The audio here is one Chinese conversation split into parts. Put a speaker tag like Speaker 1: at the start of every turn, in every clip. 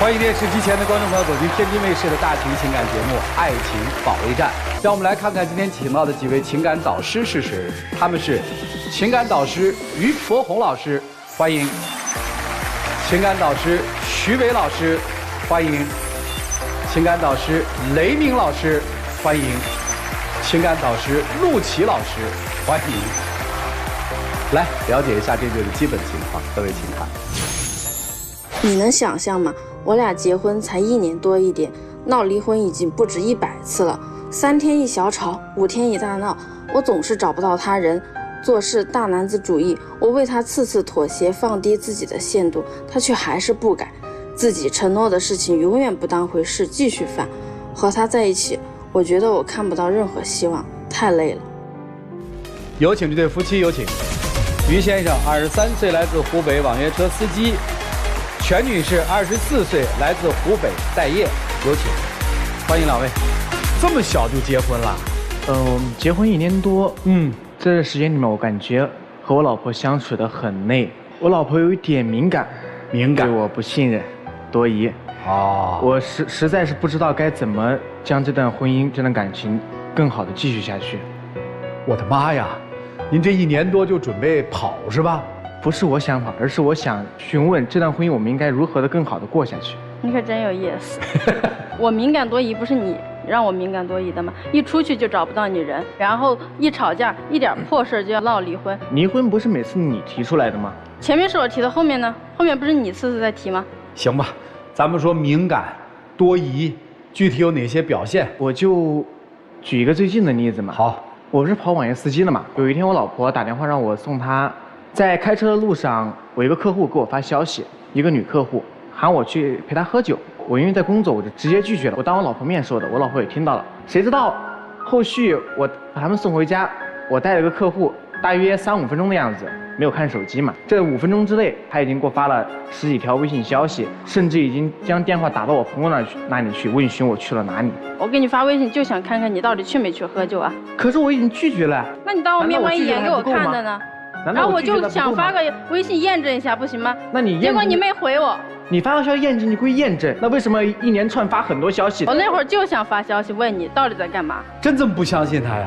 Speaker 1: 欢迎电视机前的观众朋友走进天津卫视的大型情感节目《爱情保卫战》。让我们来看看今天请到的几位情感导师是谁？他们是情感导师于博宏老师，欢迎；情感导师徐伟老师，欢迎；情感导师雷鸣老师，欢迎；情感导师陆琪老师，欢迎。来了解一下这对的基本情况，各位请看。
Speaker 2: 你能想象吗？我俩结婚才1年多一点，闹离婚已经不止100次了，3天一小吵，5天一大闹，我总是找不到他人，做事大男子主义，我为他次次妥协，放低自己的限度，他却还是不改，自己承诺的事情永远不当回事，继续犯。和他在一起，我觉得我看不到任何希望，太累了。
Speaker 1: 有请这对夫妻，有请。于先生，23岁，来自湖北，网约车司机。全女士，24岁，来自湖北，待业。有请，欢迎两位。这么小就结婚了？
Speaker 3: 结婚1年多。这段时间里面，我感觉和我老婆相处得很累。我老婆有一点敏感，对我不信任，多疑。
Speaker 1: 哦，
Speaker 3: 我实在是不知道该怎么将这段婚姻、这段感情更好的继续下去。
Speaker 1: 我的妈呀！您这1年多就准备跑是吧？
Speaker 3: 不是我想跑，而是我想询问这段婚姻我们应该如何的更好的过下去。
Speaker 4: 你可真有意思。我敏感多疑不是你让我敏感多疑的吗？一出去就找不到你人，然后一吵架一点破事就要闹离婚。
Speaker 3: 离婚不是每次你提出来的吗？
Speaker 4: 前面是我提的，后面呢？后面不是你次次在提吗？
Speaker 1: 行吧，咱们说敏感多疑，具体有哪些表现？
Speaker 3: 我就举一个最近的例子嘛。
Speaker 1: 好，
Speaker 3: 我是跑网约司机的嘛。有一天我老婆打电话让我送她，在开车的路上，我一个客户给我发消息，一个女客户喊我去陪她喝酒，我因为在工作，我就直接拒绝了。我当我老婆面说的，我老婆也听到了。谁知道后续我把他们送回家，我带了个客户，大约3-5分钟的样子，没有看手机嘛。这5分钟之内，他已经给我发了10几条微信消息，甚至已经将电话打到我朋友那里去，问询我去了哪里。
Speaker 4: 我给你发微信就想看看你到底去没去喝酒啊？
Speaker 3: 可是我已经拒绝了。
Speaker 4: 那你当我面完一眼给我看的呢？然后我就想发个微信验证一下，不行吗？
Speaker 3: 那你
Speaker 4: 结果你没回我。
Speaker 3: 你发个消息验证，你可以验证，那为什么一连串发很多消息？
Speaker 4: 我那会儿就想发消息问你到底在干嘛。
Speaker 1: 真这么不相信他呀？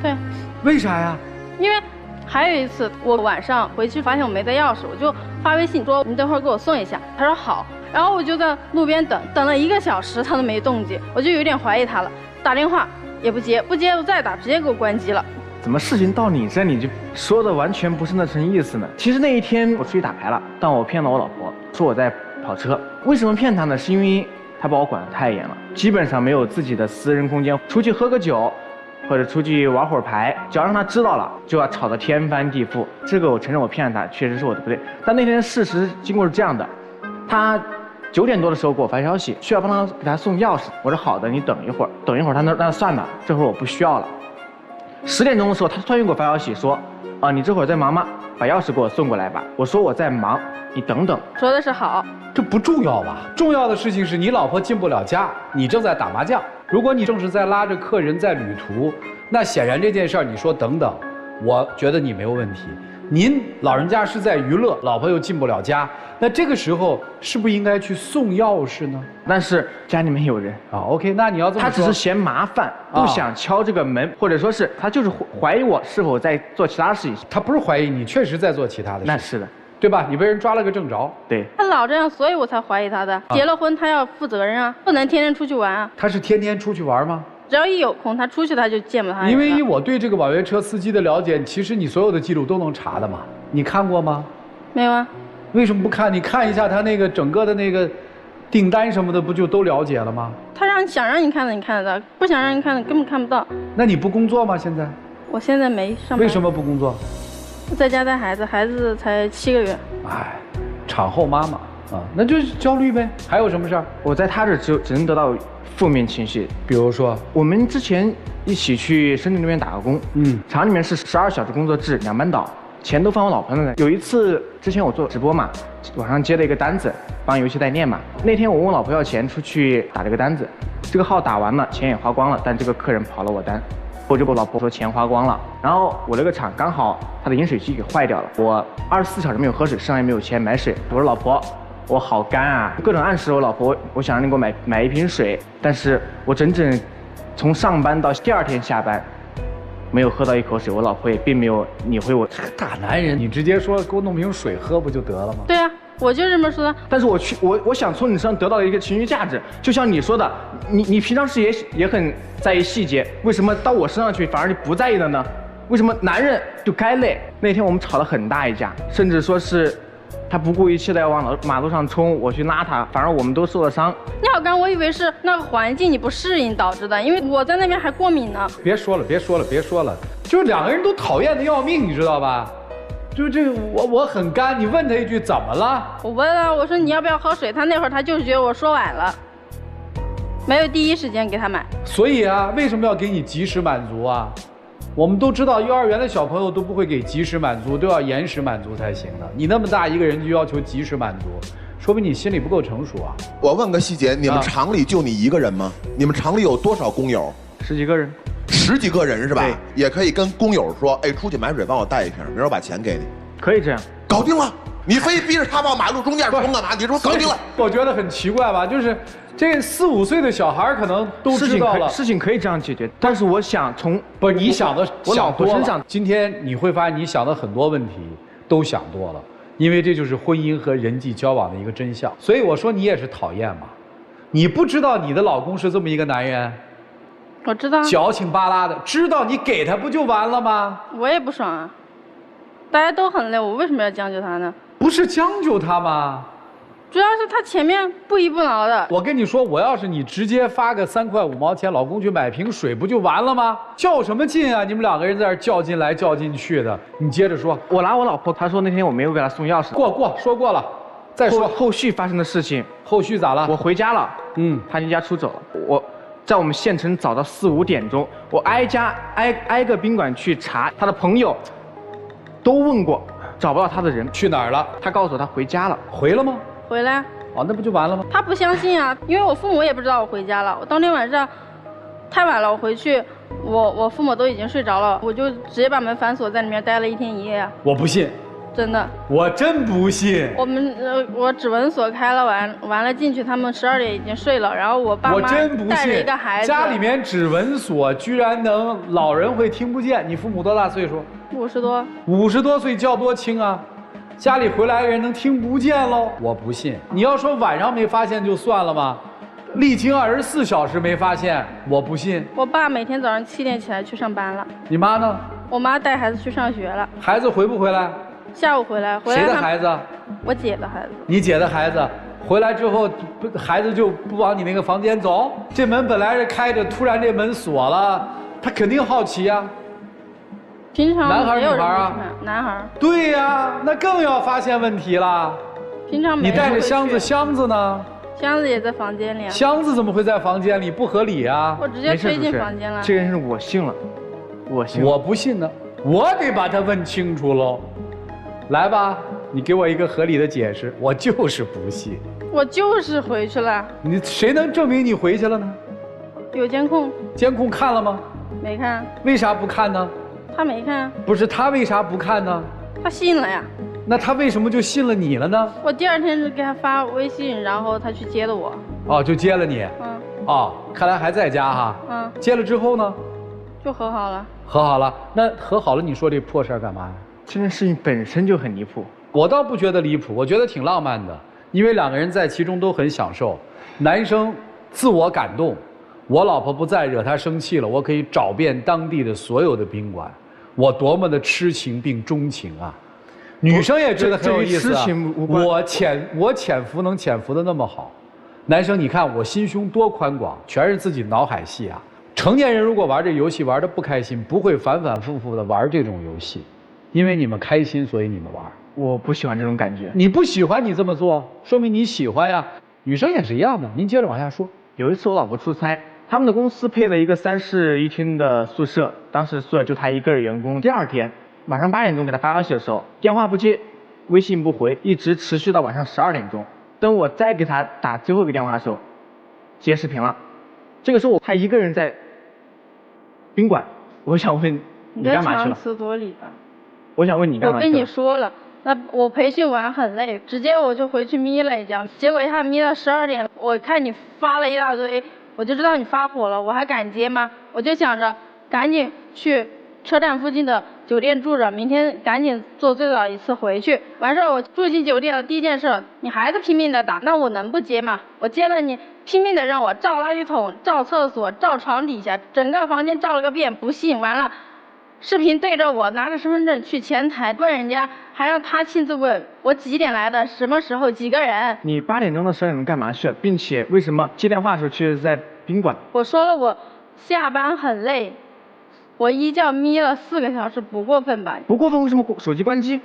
Speaker 4: 对。
Speaker 1: 为啥呀？
Speaker 4: 因为还有一次我晚上回去发现我没带钥匙，我就发微信说你等会儿给我送一下，他说好，然后我就在路边等了1个小时，他都没动静，我就有点怀疑他了，打电话也不接，不接我再打，直接给我关机了。
Speaker 3: 怎么事情到你这里就说的完全不是那层意思呢？其实那一天我出去打牌了，但我骗了我老婆，说我在跑车。为什么骗她呢？是因为她把我管得太严了，基本上没有自己的私人空间，出去喝个酒，或者出去玩会儿牌，只要让她知道了，就要吵得天翻地覆。这个我承认我骗了她，确实是我的不对。但那天事实经过是这样的，她9点多的时候给我发消息，需要帮她给她送钥匙。我说好的，你等一会儿。等一会儿，她说那算了，这会儿我不需要了。10点钟的时候，他突然又给我发消息说，你这会儿在忙吗？把钥匙给我送过来吧。我说我在忙，你等等。
Speaker 4: 说的是好，
Speaker 1: 这不重要吧？重要的事情是你老婆进不了家，你正在打麻将。如果你正是在拉着客人在旅途，那显然这件事儿你说等等，我觉得你没有问题。您老人家是在娱乐，老婆又进不了家，那这个时候是不是应该去送钥匙呢？
Speaker 3: 但是家里面有人
Speaker 1: 啊 ，OK， 那你要这么说，
Speaker 3: 他只是嫌麻烦，不想敲这个门，或者说是他就是怀疑我是否在做其他事情。
Speaker 1: 他不是怀疑你，确实在做其他的事。
Speaker 3: 那是的，
Speaker 1: 对吧？你被人抓了个正着。
Speaker 3: 对，
Speaker 4: 他老这样，所以我才怀疑他的。结了婚，他要负责任啊，不能天天出去玩啊。
Speaker 1: 他是天天出去玩吗？
Speaker 4: 只要一有空，他出去他就见不他人了。
Speaker 1: 因为我对这个网约车司机的了解，其实你所有的记录都能查的嘛。你看过吗？
Speaker 4: 没有啊。
Speaker 1: 为什么不看？你看一下他那个整个的那个订单什么的，不就都了解了吗？
Speaker 4: 他想让你看的你看得到，不想让你看的根本看不到。
Speaker 1: 那你不工作吗？现在？
Speaker 4: 我现在没上班。
Speaker 1: 为什么不工作？
Speaker 4: 我在家带孩子，孩子才7个月。
Speaker 1: 哎，产后妈妈啊，那就焦虑呗。还有什么事儿？
Speaker 3: 我在他这只能得到负面情绪。
Speaker 1: 比如说，
Speaker 3: 我们之前一起去深圳那边打个工，厂里面是12小时工作制，2班倒，钱都放我老婆那里。有一次之前我做直播嘛，网上接了一个单子，帮游戏代练嘛。那天我问我老婆要钱，出去打这个单子，这个号打完了，钱也花光了，但这个客人跑了我单。我就跟我老婆说钱花光了，然后我这个厂刚好它的饮水机给坏掉了，我24小时没有喝水，身上也没有钱买水。我说老婆，我好干啊，各种暗示我老婆，我想让你给我买一瓶水，但是我整整从上班到第2天下班，没有喝到一口水，我老婆也并没有理会我。
Speaker 1: 这个大男人，你直接说给我弄瓶水喝不就得了吗？
Speaker 4: 对啊，我就这么说的。
Speaker 3: 但是我想从你身上得到一个情绪价值，就像你说的，你平常时也很在意细节，为什么到我身上去反而你不在意了呢？为什么男人就该累？那天我们吵了很大一架，甚至说是他不顾一切的要往马路上冲，我去拉他，反而我们都受了伤。
Speaker 4: 你好干，我以为是那个环境你不适应导致的，因为我在那边还过敏呢。
Speaker 1: 别说了，就是2个人都讨厌的要命，你知道吧？就这个我很干，你问他一句怎么了？
Speaker 4: 我问了，我说你要不要喝水？他那会儿他就是觉得我说晚了，没有第一时间给他买。
Speaker 1: 所以啊，为什么要给你及时满足啊？我们都知道，幼儿园的小朋友都不会给及时满足，都要延时满足才行的。你那么大一个人就要求及时满足，说明你心里不够成熟啊。
Speaker 5: 我问个细节，你们厂里就你一个人吗？你们厂里有多少工友
Speaker 3: ？10几个人。
Speaker 5: 10几个人是吧？
Speaker 3: 对，
Speaker 5: 也可以跟工友说，哎，出去买水帮我带一瓶，明儿我把钱给你。
Speaker 3: 可以这样，
Speaker 5: 搞定了。你非逼着他往马路中间冲干嘛？你说搞定了。
Speaker 1: 我觉得很奇怪吧，就是这4、5岁的小孩可能都知道了，
Speaker 3: 事情可以这样解决。但是我想
Speaker 1: 不是你想的，
Speaker 3: 我老婆身上，
Speaker 1: 今天你会发现你想的很多问题都想多了，因为这就是婚姻和人际交往的一个真相。所以我说你也是讨厌嘛，你不知道你的老公是这么一个男人。
Speaker 4: 我知道，
Speaker 1: 矫情巴拉的，知道你给他不就完了吗？
Speaker 4: 我也不爽啊，大家都很累，我为什么要将就他呢？
Speaker 1: 不是将就他吗？
Speaker 4: 主要是他前面不依不挠的。
Speaker 1: 我跟你说，我要是你直接发个3块5毛钱，老公去买瓶水不就完了吗？较什么劲啊？你们2个人在这较劲来较劲去的。你接着说。
Speaker 3: 我拿我老婆，她说那天我没有给她送钥匙。
Speaker 1: 说过了，再说
Speaker 3: 后续发生的事情。
Speaker 1: 后续咋了？
Speaker 3: 我回家了，她离家出走了。我在我们县城早到4、5点钟，我挨个宾馆去查，他的朋友都问过，找不到他的人。
Speaker 1: 去哪儿了？
Speaker 3: 他告诉我他回家了。
Speaker 1: 回了吗？
Speaker 4: 回来。
Speaker 1: 哦，那不就完了吗？
Speaker 4: 他不相信啊，因为我父母也不知道我回家了。我当天晚上太晚了，我回去，我父母都已经睡着了，我就直接把门反锁，在里面待了1天1夜啊。
Speaker 1: 我不信。
Speaker 4: 真的，
Speaker 1: 我真不信。
Speaker 4: 我指纹锁开了，完了进去，他们12点已经睡了，然后我爸妈带着一个孩子，
Speaker 1: 家里面指纹锁居然能老人会听不见。你父母多大岁数
Speaker 4: ？50多。
Speaker 1: 50多岁叫多轻啊！家里回来的人能听不见喽？我不信。你要说晚上没发现就算了吗？历经24小时没发现，我不信。
Speaker 4: 我爸每天早上7点起来去上班了。
Speaker 1: 你妈呢？
Speaker 4: 我妈带孩子去上学了。
Speaker 1: 孩子回不回来？
Speaker 4: 下午回来。
Speaker 1: 谁的孩子？
Speaker 4: 我姐的孩子。
Speaker 1: 你姐的孩子回来之后，孩子就不往你那个房间走？这门本来是开着，突然这门锁了，他肯定好奇呀。
Speaker 4: 平常
Speaker 1: 男孩女孩啊？
Speaker 4: 男孩。
Speaker 1: 对呀，那更要发现问题了。
Speaker 4: 平常没。
Speaker 1: 你带着箱子，箱子呢？
Speaker 4: 箱子也在房间里啊。
Speaker 1: 箱子怎么会在房间里？不合理啊！
Speaker 4: 我直接推进房间了。
Speaker 3: 这件事我信了，
Speaker 1: 我不信呢，我得把它问清楚喽。来吧，你给我一个合理的解释。我就是不信。
Speaker 4: 我就是回去了。
Speaker 1: 你谁能证明你回去了呢？
Speaker 4: 有监控。
Speaker 1: 监控看了吗？
Speaker 4: 没看。
Speaker 1: 为啥不看呢？
Speaker 4: 他没看。
Speaker 1: 不是他为啥不看呢？
Speaker 4: 他信了呀。
Speaker 1: 那他为什么就信了你了呢？
Speaker 4: 我第2天就给他发微信，然后他去接的我。
Speaker 1: 哦，就接了你。哦，看来还在家哈。接了之后呢？
Speaker 4: 就和好了。
Speaker 1: 和好了，那和好了，你说这破事儿干嘛呀？
Speaker 3: 这件事情本身就很离谱。
Speaker 1: 我倒不觉得离谱，我觉得挺浪漫的，因为2个人在其中都很享受。男生自我感动，我老婆不再惹他生气了，我可以找遍当地的所有的宾馆，我多么的痴情并钟情啊！女生也觉得很有意思啊。我潜伏能潜伏的那么好，男生你看我心胸多宽广，全是自己脑海戏啊。成年人如果玩这游戏玩得不开心，不会反反复复的玩这种游戏，因为你们开心，所以你们玩。
Speaker 3: 我不喜欢这种感觉。
Speaker 1: 你不喜欢你这么做，说明你喜欢呀。女生也是一样的。您接着往下说。
Speaker 3: 有一次我老婆出差，他们的公司配了一个3室1厅的宿舍，当时宿舍就她一个员工。第2天晚上8点钟给她发消息的时候，电话不接，微信不回，一直持续到晚上12点钟。等我再给她打最后一个电话的时候，接视频了。这个时候她一个人在宾馆，我想问你干嘛去了？
Speaker 4: 你在强词夺理吧。
Speaker 3: 我想问你干嘛去了？
Speaker 4: 我跟你说了，那我培训完很累，直接我就回去眯了一觉，结果一下眯到12点，我看你发了一大堆，我就知道你发火了，我还敢接吗？我就想着赶紧去车站附近的酒店住着，明天赶紧坐最早一次回去。完事儿我住进酒店了，第一件事你还是拼命的打，那我能不接吗？我接了你，拼命的让我照垃圾桶、照厕所、照床底下，整个房间照了个遍，不信。完了，视频对着我，拿着身份证去前台问人家，还让他亲自问我几点来的，什么时候，几个人。
Speaker 3: 你8点钟到12点钟干嘛去了？并且为什么接电话的时候却是在宾馆？
Speaker 4: 我说了，我下班很累，我一觉眯了4个小时，不过分吧？
Speaker 3: 不过分，为什么手机关机？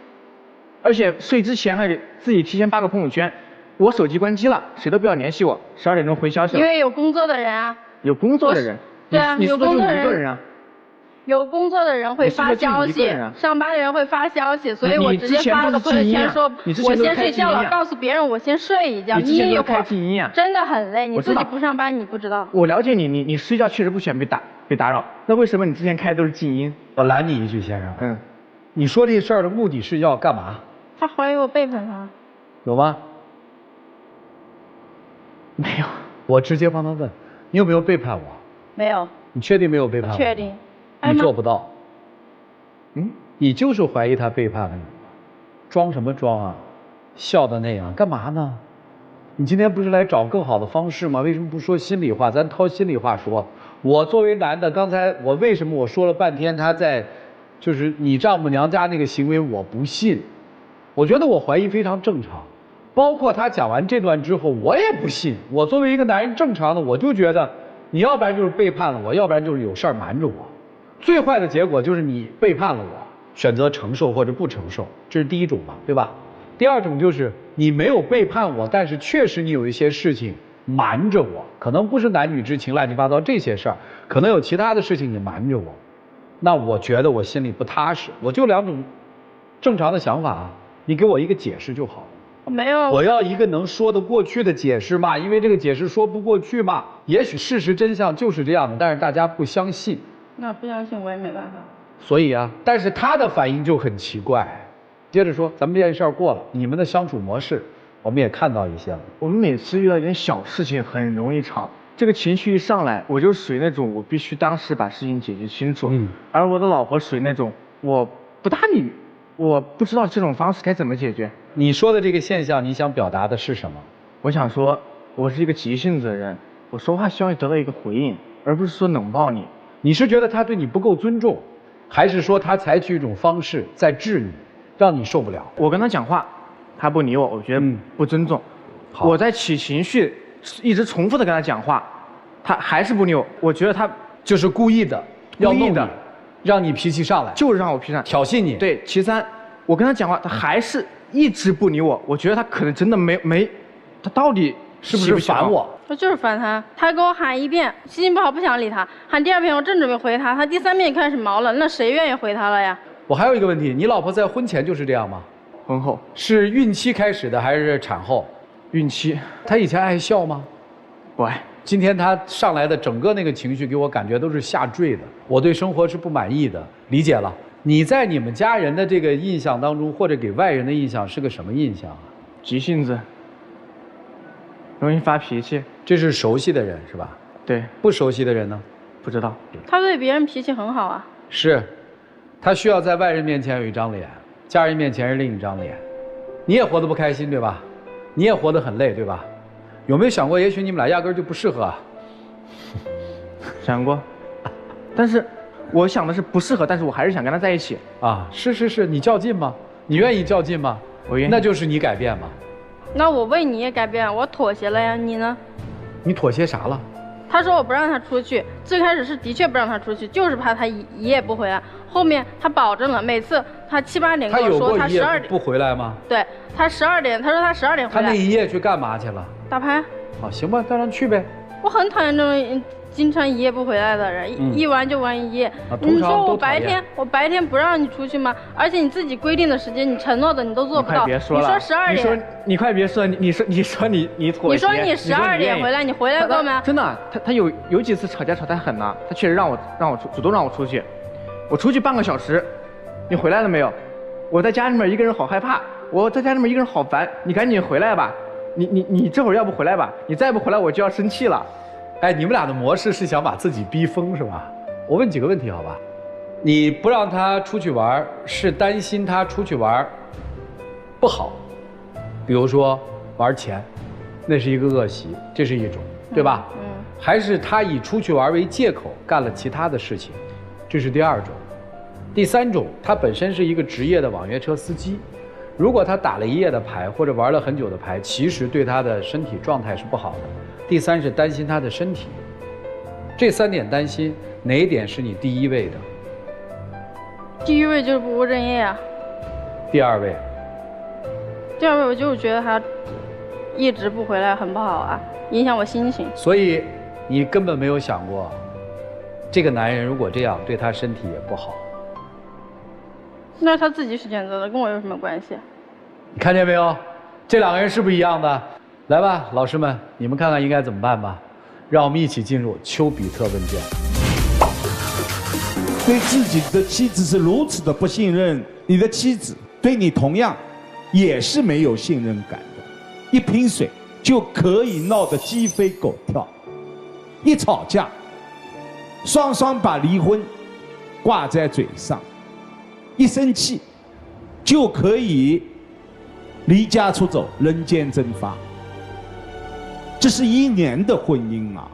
Speaker 3: 而且睡之前还得自己提前发个朋友圈，我手机关机了，谁都不要联系我，12点钟回消息了。
Speaker 4: 因为有工作的人啊。
Speaker 3: 有工作的人。
Speaker 4: 对啊，
Speaker 3: 你说的就
Speaker 4: 有工作的
Speaker 3: 一个人啊。
Speaker 4: 有工作的人会发消息，上班的人会发消息，所以我直接发了个朋友圈说，我先睡觉了，告诉别人我先睡一觉，眯一会儿，真的很累，你自己不上班你不知道。
Speaker 3: 我了解你，你睡觉确实不喜欢被打扰，那为什么你之前开的都是静音？
Speaker 1: 我拦你一句，先生，你说这事儿的目的是要干嘛？
Speaker 4: 他怀疑我背叛他。
Speaker 1: 有吗？
Speaker 3: 没有。
Speaker 1: 我直接帮他问，你有没有背叛我？
Speaker 4: 没有。
Speaker 1: 你确定没有背叛我？
Speaker 4: 确定。
Speaker 1: 你做不到。你就是怀疑他背叛了你，装什么装啊？笑的那样干嘛呢？你今天不是来找更好的方式吗？为什么不说心里话？咱掏心里话说。我作为男的，刚才为什么我说了半天他在，就是你丈母娘家那个行为我不信，我觉得我怀疑非常正常。包括他讲完这段之后，我也不信。我作为一个男人，正常的我就觉得，你要不然就是背叛了我，要不然就是有事儿瞒着我。最坏的结果就是你背叛了我，选择承受或者不承受，这是第一种嘛，对吧？第二种就是你没有背叛我，但是确实你有一些事情瞒着我，可能不是男女之情乱七八糟这些事儿，可能有其他的事情你瞒着我，那我觉得我心里不踏实。我就2种正常的想法啊，你给我一个解释就好。
Speaker 4: 没有，
Speaker 1: 我要一个能说得过去的解释嘛，因为这个解释说不过去嘛，也许事实真相就是这样的，但是大家不相信。
Speaker 4: 那不相信我也没办法。
Speaker 1: 所以啊，但是他的反应就很奇怪。接着说，咱们这件事儿过了，你们的相处模式我们也看到一些了。
Speaker 3: 我们每次遇到一点小事情很容易吵，这个情绪一上来，我就属于那种我必须当时把事情解决清楚。而我的老婆属于那种我不搭理，我不知道这种方式该怎么解决。
Speaker 1: 你说的这个现象，你想表达的是什么？
Speaker 3: 我想说，我是一个急性子的人，我说话希望得到一个回应，而不是说冷暴你。
Speaker 1: 你是觉得他对你不够尊重，还是说他采取一种方式在治你，让你受不了？
Speaker 3: 我跟他讲话，他不理我，我觉得不尊重。我在起情绪，一直重复的跟他讲话，他还是不理我，我觉得他
Speaker 1: 就是故意的，要弄的，让你脾气上来，
Speaker 3: 就是让我脾气上来，
Speaker 1: 挑衅你。
Speaker 3: 对，其三，我跟他讲话，他还是一直不理我，我觉得他可能真的没，他到底
Speaker 1: 是不是烦我？
Speaker 4: 我就是烦他，他给我喊1遍，心情不好不想理他，喊第2遍我正准备回他，他第3遍开始毛了，那谁愿意回他了呀？
Speaker 1: 我还有一个问题，你老婆在婚前就是这样吗？
Speaker 3: 婚后。
Speaker 1: 是孕期开始的还是产后？
Speaker 3: 孕期。
Speaker 1: 她以前爱笑吗？
Speaker 3: 不爱。
Speaker 1: 今天她上来的整个那个情绪给我感觉都是下坠的，我对生活是不满意的。理解了。你在你们家人的这个印象当中，或者给外人的印象是个什么印象啊？
Speaker 3: 急性子，容易发脾气。
Speaker 1: 这是熟悉的人是吧？
Speaker 3: 对。
Speaker 1: 不熟悉的人呢？
Speaker 3: 不知道。
Speaker 4: 他对别人脾气很好啊。
Speaker 1: 是，他需要在外人面前有一张脸，家人面前是另一张脸。你也活得不开心对吧？你也活得很累对吧？有没有想过，也许你们俩压根儿就不适合啊？
Speaker 3: 想过，但是我想的是不适合，但是我还是想跟他在一起
Speaker 1: 啊。是，你较劲吗？你愿意较劲吗？
Speaker 3: 我愿意。
Speaker 1: 那就是你改变嘛。
Speaker 4: 那我为你也改变，我妥协了呀，你呢？
Speaker 1: 你妥协啥了？
Speaker 4: 他说我不让他出去，最开始是的确不让他出去，就是怕他一夜不回来。后面他保证了，每次他7、8点跟我说他12点
Speaker 1: 不回来吗？
Speaker 4: 对，他12点，他说他12点回来。
Speaker 1: 他那一夜去干嘛去了？
Speaker 4: 打牌。
Speaker 1: 啊，行吧，当然去呗。
Speaker 4: 我很讨厌这种经常一夜不回来的人，一玩就玩一夜。你说我白天不让你出去吗？而且你自己规定的时间，你承诺的你都做不到。
Speaker 3: 你说
Speaker 4: 12点，
Speaker 3: 你快别说，你说你妥协。
Speaker 4: 你说你12点回来，你回来过吗？
Speaker 3: 真的，他有几次吵架吵太狠了，他确实让我主动让我出去，我出去半个小时，你回来了没有？我在家里面一个人好害怕，我在家里面一个人好烦，你赶紧回来吧，你这会儿要不回来吧，你再不回来我就要生气了。
Speaker 1: 哎，你们俩的模式是想把自己逼疯是吧？我问几个问题好吧？你不让他出去玩，是担心他出去玩不好，比如说玩钱，那是一个恶习，这是一种，对吧？还是他以出去玩为借口干了其他的事情，这是第二种。第三种，他本身是一个职业的网约车司机，如果他打了一夜的牌或者玩了很久的牌，其实对他的身体状态是不好的。第三是担心他的身体。这3点担心，哪一点是你第一位的？
Speaker 4: 第一位就是不务正业啊。
Speaker 1: 第二位？
Speaker 4: 第二位我就是觉得他一直不回来很不好啊，影响我心情。
Speaker 1: 所以你根本没有想过，这个男人如果这样，对他身体也不好。
Speaker 4: 那是他自己选择的，跟我有什么关系？
Speaker 1: 你看见没有？这2个人是不是一样的？来吧，老师们，你们看看应该怎么办吧。让我们一起进入丘比特问卷。
Speaker 6: 对自己的妻子是如此的不信任，你的妻子对你同样也是没有信任感的。一瓶水就可以闹得鸡飞狗跳，一吵架，双双把离婚挂在嘴上，一生气就可以离家出走，人间蒸发。这是1年的婚姻啊，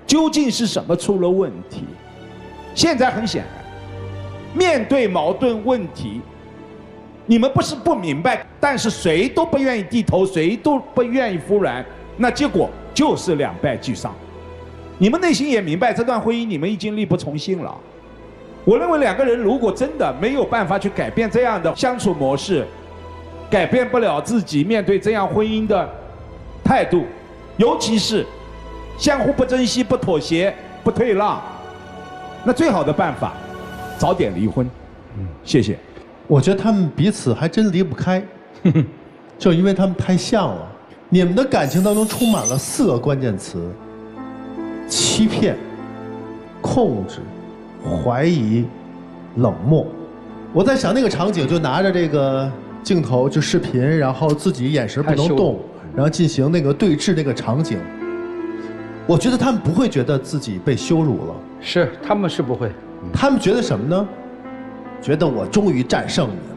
Speaker 6: 究竟是什么出了问题？现在很显然，面对矛盾问题，你们不是不明白，但是谁都不愿意低头，谁都不愿意服软，那结果就是两败俱伤。你们内心也明白，这段婚姻你们已经力不从心了。我认为2个人如果真的没有办法去改变这样的相处模式，改变不了自己面对这样婚姻的态度，尤其是相互不珍惜、不妥协、不退让，那最好的办法，早点离婚。谢谢。
Speaker 7: 我觉得他们彼此还真离不开，就因为他们太像了。你们的感情当中充满了4个关键词：欺骗、控制、怀疑、冷漠。我在想那个场景，就拿着这个镜头就视频，然后自己眼神不能动，然后进行那个对峙那个场景。我觉得他们不会觉得自己被羞辱了，
Speaker 1: 是他们是不会，
Speaker 7: 他们觉得什么呢？觉得我终于战胜你了。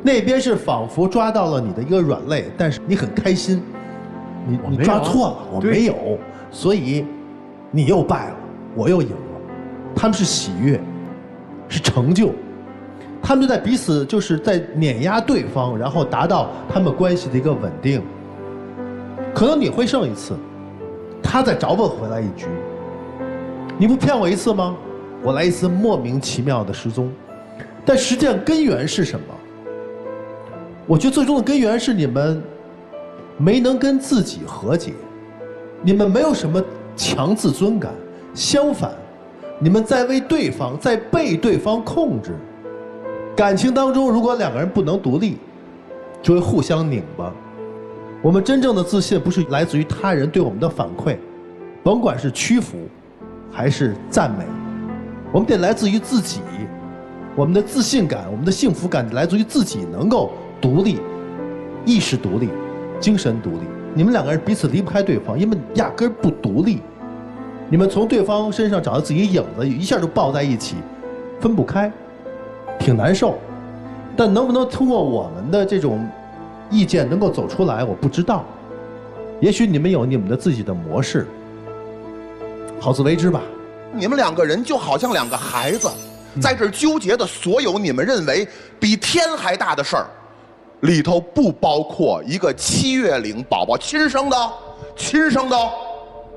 Speaker 7: 那边是仿佛抓到了你的一个软肋，但是你很开心，你抓错了，我没有，所以你又败了，我又赢了。他们是喜悦，是成就，他们就在彼此就是在碾压对方，然后达到他们关系的一个稳定。可能你会胜一次，他再找我回来一局。你不骗我一次吗？我来一次莫名其妙的失踪。但实际上根源是什么？我觉得最终的根源是你们没能跟自己和解，你们没有什么强自尊感，相反，你们在为对方，在被对方控制。感情当中，如果2个人不能独立，就会互相拧巴。我们真正的自信不是来自于他人对我们的反馈，甭管是屈服还是赞美，我们得来自于自己。我们的自信感，我们的幸福感来自于自己能够独立，意识独立，精神独立。你们2个人彼此离不开对方，因为压根儿不独立。你们从对方身上找到自己影子，一下就抱在一起，分不开，挺难受。但能不能通过我们的这种意见能够走出来，我不知道。也许你们有你们的自己的模式，好自为之吧。
Speaker 5: 你们2个人就好像2个孩子，在这儿纠结的所有你们认为比天还大的事儿，里头不包括一个7月龄宝宝亲生的，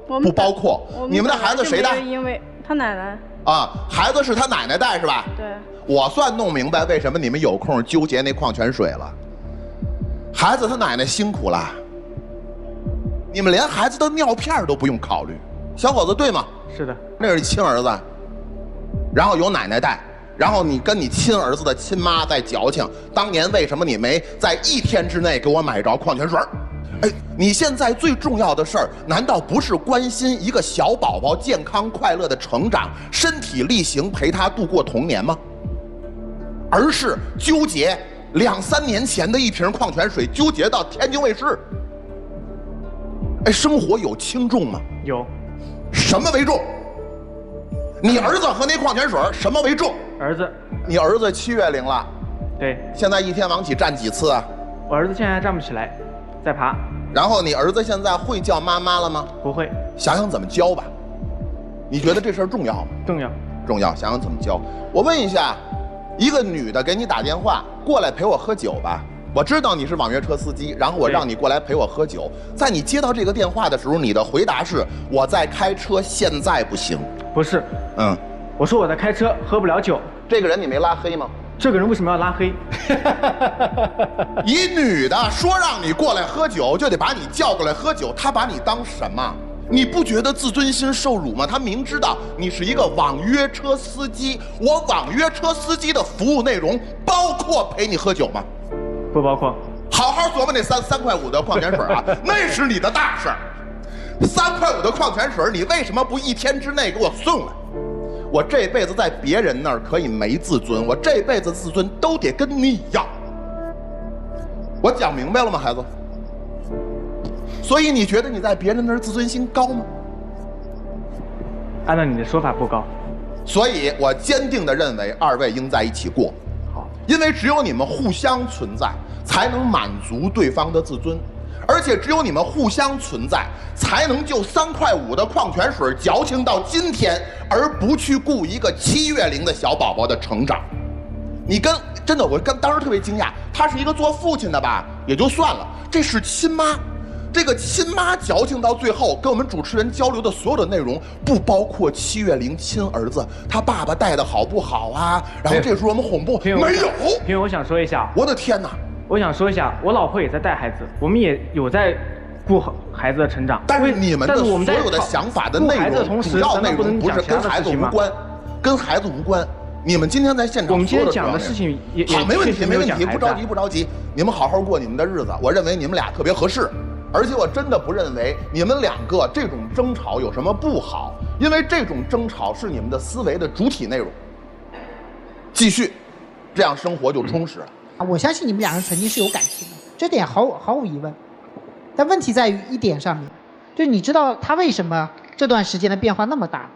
Speaker 5: 不包括。你们的孩子谁带？
Speaker 4: 因为他奶奶。
Speaker 5: 啊，孩子是他奶奶带是吧？
Speaker 4: 对。
Speaker 5: 我算弄明白为什么你们有空纠结那矿泉水了。孩子他奶奶辛苦了，你们连孩子的尿片都不用考虑。小伙子对吗？
Speaker 3: 是的。
Speaker 5: 那是亲儿子，然后有奶奶带，然后你跟你亲儿子的亲妈在矫情，当年为什么你没在1天之内给我买着矿泉水？哎，你现在最重要的事儿，难道不是关心一个小宝宝健康快乐的成长，身体力行陪他度过童年吗？而是纠结2、3年前的一瓶矿泉水，纠结到天津卫视。哎，生活有轻重吗？
Speaker 3: 有。
Speaker 5: 什么为重？你儿子和那矿泉水什么为重？
Speaker 3: 儿子。
Speaker 5: 你儿子7月龄了。
Speaker 3: 对。
Speaker 5: 现在一天往起站几次啊？
Speaker 3: 我儿子现在还站不起来，在爬。
Speaker 5: 然后你儿子现在会叫妈妈了吗？
Speaker 3: 不会。
Speaker 5: 想想怎么教吧。你觉得这事儿重要吗？
Speaker 3: 重要。
Speaker 5: 重要。想想怎么教。我问一下，一个女的给你打电话过来陪我喝酒吧。我知道你是网约车司机，然后我让你过来陪我喝酒。在你接到这个电话的时候，你的回答是我在开车，现在不行。
Speaker 3: 不是。我说我在开车，喝不了酒。
Speaker 5: 这个人你没拉黑吗？
Speaker 3: 这个人为什么要拉黑？
Speaker 5: 一女的说让你过来喝酒，就得把你叫过来喝酒，她把你当什么？你不觉得自尊心受辱吗？她明知道你是一个网约车司机，我网约车司机的服务内容包括陪你喝酒吗？
Speaker 3: 不包括。
Speaker 5: 好好琢磨那3块5的矿泉水啊，那是你的大事儿。3块5的矿泉水，你为什么不1天之内给我送来？我这辈子在别人那儿可以没自尊，我这辈子自尊都得跟你一样。我讲明白了吗，孩子？所以你觉得你在别人那儿自尊心高吗？
Speaker 3: 按照你的说法不高。
Speaker 5: 所以我坚定地认为2位应在一起过。好，因为只有你们互相存在，才能满足对方的自尊。而且只有你们互相存在，才能就3块5的矿泉水矫情到今天，而不去顾一个7月龄的小宝宝的成长。你跟真的，我当时特别惊讶，他是一个做父亲的吧，也就算了，这是亲妈。这个亲妈矫情到最后，跟我们主持人交流的所有的内容，不包括7月龄亲儿子他爸爸带的好不好啊？然后这时候我们哄不？没有。
Speaker 3: 因为我想说一下，
Speaker 5: 我的天哪！
Speaker 3: 我想说一下，我老婆也在带孩子，我们也有在顾孩子的成长。
Speaker 5: 但是你们的所有的想法的内容，主要内容不是跟孩子无关，跟孩子无关。你们今天在现场，
Speaker 3: 我们今天讲的事情也
Speaker 5: 好，没问题，没问题，不着急，不着急。你们好好过你们的日子，我认为你们俩特别合适，而且我真的不认为你们2个这种争吵有什么不好，因为这种争吵是你们的思维的主体内容。继续，这样生活就充实了。
Speaker 8: 我相信你们2人曾经是有感情的，这点毫无疑问。但问题在于一点上面，就是你知道他为什么这段时间的变化那么大？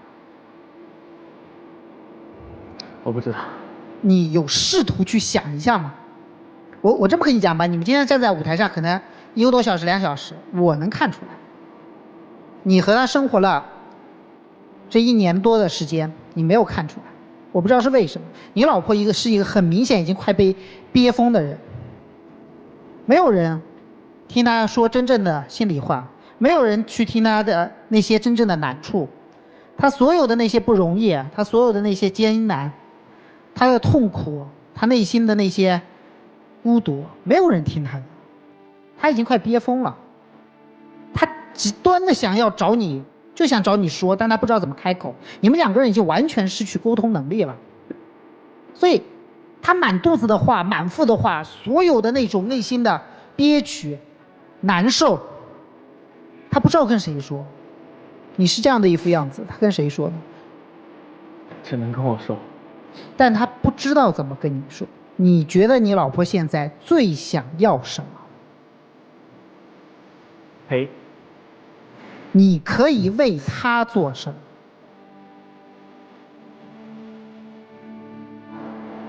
Speaker 3: 我不知道。
Speaker 8: 你有试图去想一下吗？我这么跟你讲吧，你们今天站在舞台上，可能1个多小时、2小时，我能看出来，你和他生活了这1年多的时间，你没有看出来。我不知道是为什么。你老婆是一个很明显已经快被憋疯的人，没有人听他说真正的心里话，没有人去听他的那些真正的难处，他所有的那些不容易，他所有的那些艰难，他的痛苦，他内心的那些孤独，没有人听他的，他已经快憋疯了，他极端的想要找你，就想找你说，但他不知道怎么开口。你们2个人已经完全失去沟通能力了，所以他满肚子的话，满腹的话，所有的那种内心的憋屈、难受，他不知道跟谁说。你是这样的一副样子，他跟谁说呢？
Speaker 3: 只能跟我说。
Speaker 8: 但他不知道怎么跟你说。你觉得你老婆现在最想要什么？
Speaker 3: 陪。
Speaker 8: 你可以为他做什么？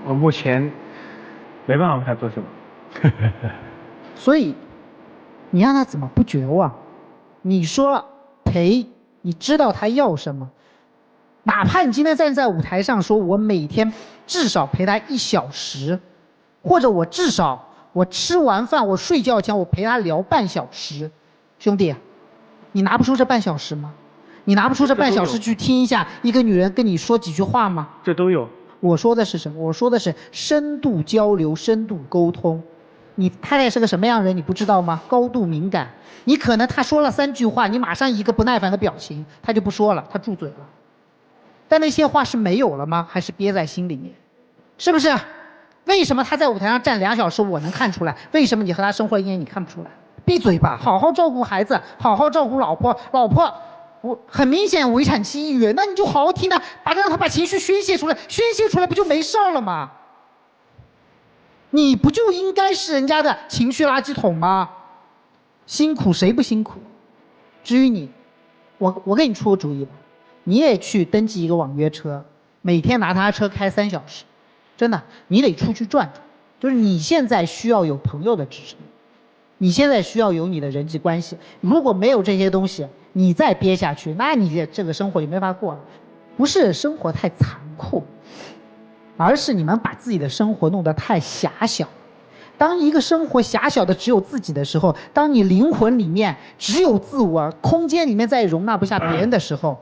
Speaker 3: 我目前没办法为他做什么。
Speaker 8: 所以你让他怎么不绝望？你说陪，你知道他要什么，哪怕你今天站在舞台上说我每天至少陪他1小时，或者我至少我吃完饭我睡觉前我陪他聊半小时，兄弟，你拿不出这半小时吗？你拿不出这半小时去听一下一个女人跟你说几句话吗？
Speaker 3: 这都有。
Speaker 8: 我说的是什么？我说的是深度交流、深度沟通。你太太是个什么样的人，你不知道吗？高度敏感。你可能他说了3句话，你马上一个不耐烦的表情，他就不说了，他住嘴了。但那些话是没有了吗？还是憋在心里面？是不是？为什么他在舞台上站2小时我能看出来？为什么你和他生活1年你看不出来？闭嘴吧，好好照顾孩子，好好照顾老婆。老婆，我很明显围产期抑郁，那你就好好听他，让他把情绪宣泄出来，宣泄出来不就没事了吗？你不就应该是人家的情绪垃圾桶吗？辛苦谁不辛苦？至于你，我给你出个主意吧，你也去登记一个网约车，每天拿他车开3小时，真的，你得出去转转。就是你现在需要有朋友的支持，你现在需要有你的人际关系。如果没有这些东西，你再憋下去，那你这个生活就没法过了。不是生活太残酷，而是你们把自己的生活弄得太狭小。当一个生活狭小的只有自己的时候，当你灵魂里面只有自我，空间里面再也容纳不下别人的时候，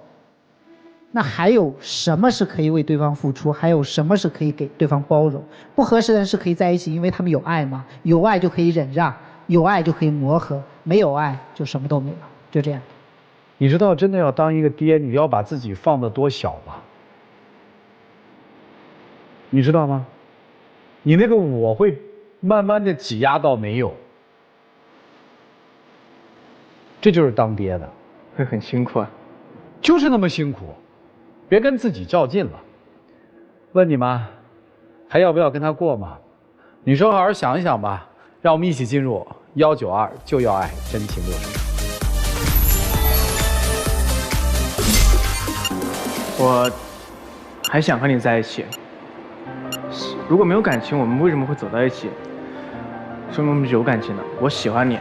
Speaker 8: 那还有什么是可以为对方付出？还有什么是可以给对方包容？不合适的人是可以在一起，因为他们有爱吗？有爱就可以忍让，有爱就可以磨合，没有爱就什么都没有，就这样。
Speaker 1: 你知道真的要当一个爹，你要把自己放得多小吗？你知道吗？你那个我会慢慢的挤压到没有，这就是当爹的，
Speaker 3: 会很辛苦啊，
Speaker 1: 就是那么辛苦，别跟自己较劲了。问你吗？还要不要跟他过吗？女生好好想一想吧，让我们一起进入192就要爱真情60秒。
Speaker 3: 我还想和你在一起。如果没有感情，我们为什么会走到一起？说明我们是有感情的。我喜欢你，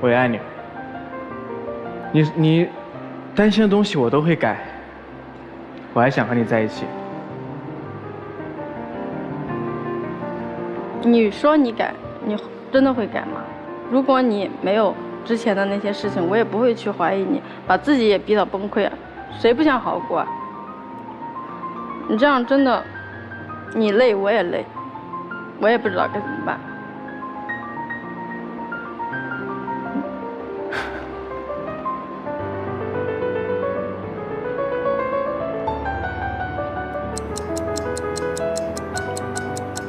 Speaker 3: 我也爱你。你担心的东西我都会改。我还想和你在一起。
Speaker 4: 你说你改，你真的会改吗？如果你没有之前的那些事情，我也不会去怀疑你，把自己也逼到崩溃啊。谁不想好过啊？你这样真的，你累我也累，我也不知道该怎么办。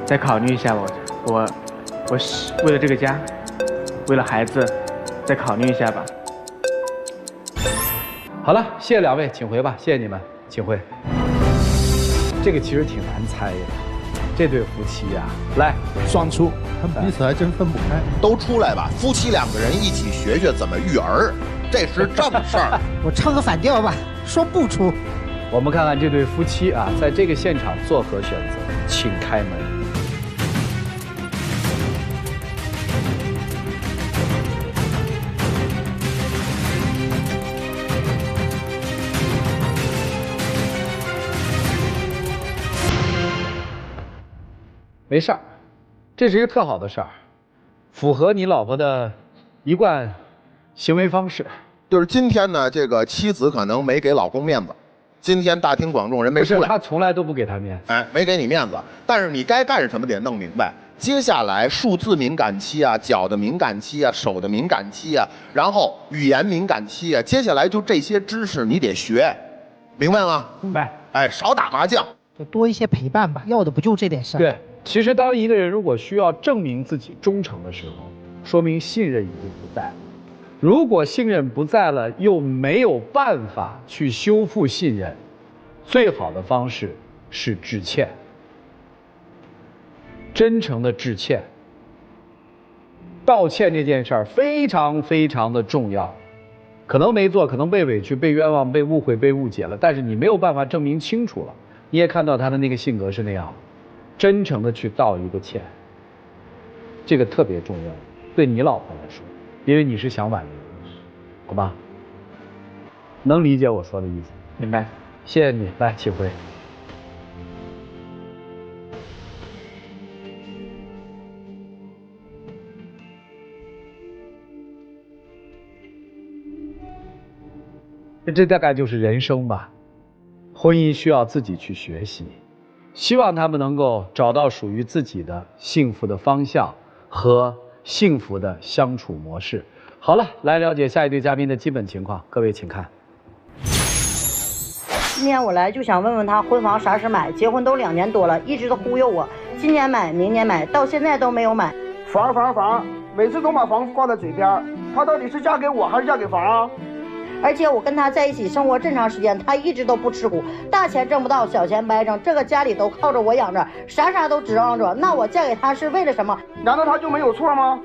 Speaker 3: 再考虑一下吧，我为了这个家，为了孩子，再考虑一下吧。
Speaker 1: 好了，谢谢2位，请回吧，谢谢你们，请回。这个其实挺难猜的，这对夫妻啊，来
Speaker 6: 双出，他们彼此还真分不开。
Speaker 5: 都出来吧，夫妻2个人一起学学怎么育儿，这是正事儿。
Speaker 8: 我唱个反调吧，说不出。
Speaker 1: 我们看看这对夫妻啊，在这个现场作何选择？请开门。没事儿，这是一个特好的事儿，符合你老婆的一贯行为方式。
Speaker 5: 就是今天呢，这个妻子可能没给老公面子，今天大庭广众人没出来，
Speaker 1: 他从来都不给他面子，
Speaker 5: 哎，没给你面子。但是你该干什么得弄明白。接下来数字敏感期啊，脚的敏感期啊，手的敏感期啊，然后语言敏感期啊，接下来就这些知识你得学，明白吗？
Speaker 1: 明白。
Speaker 5: 哎，少打麻将，
Speaker 8: 就多一些陪伴吧，要的不就这点事儿？
Speaker 1: 对。其实，当一个人如果需要证明自己忠诚的时候，说明信任已经不在了。如果信任不在了，又没有办法去修复信任，最好的方式是致歉，真诚的致歉。道歉这件事儿非常非常的重要，可能没做，可能被委屈、被冤枉、被误会、被误解了，但是你没有办法证明清楚了。你也看到他的那个性格是那样。真诚的去道一个歉，这个特别重要，对你老婆来说，因为你是想挽留，好吧？能理解我说的意思？
Speaker 3: 明白，
Speaker 1: 谢谢你，来，请回。这大概就是人生吧，婚姻需要自己去学习。希望他们能够找到属于自己的幸福的方向和幸福的相处模式。好了，来了解下一对嘉宾的基本情况，各位请看。
Speaker 9: 今天我来就想问问他婚房啥时买，结婚都2年多了，一直都忽悠我，今年买明年买，到现在都没有买。
Speaker 10: 房，每次都把房挂在嘴边，她到底是嫁给我还是嫁给房啊？
Speaker 9: 而且我跟他在一起生活这么长时间，他一直都不吃苦，大钱挣不到，小钱白挣，这个家里都靠着我养着，啥都指望着。那我嫁给他是为了什么？
Speaker 10: 难道他就没有错吗？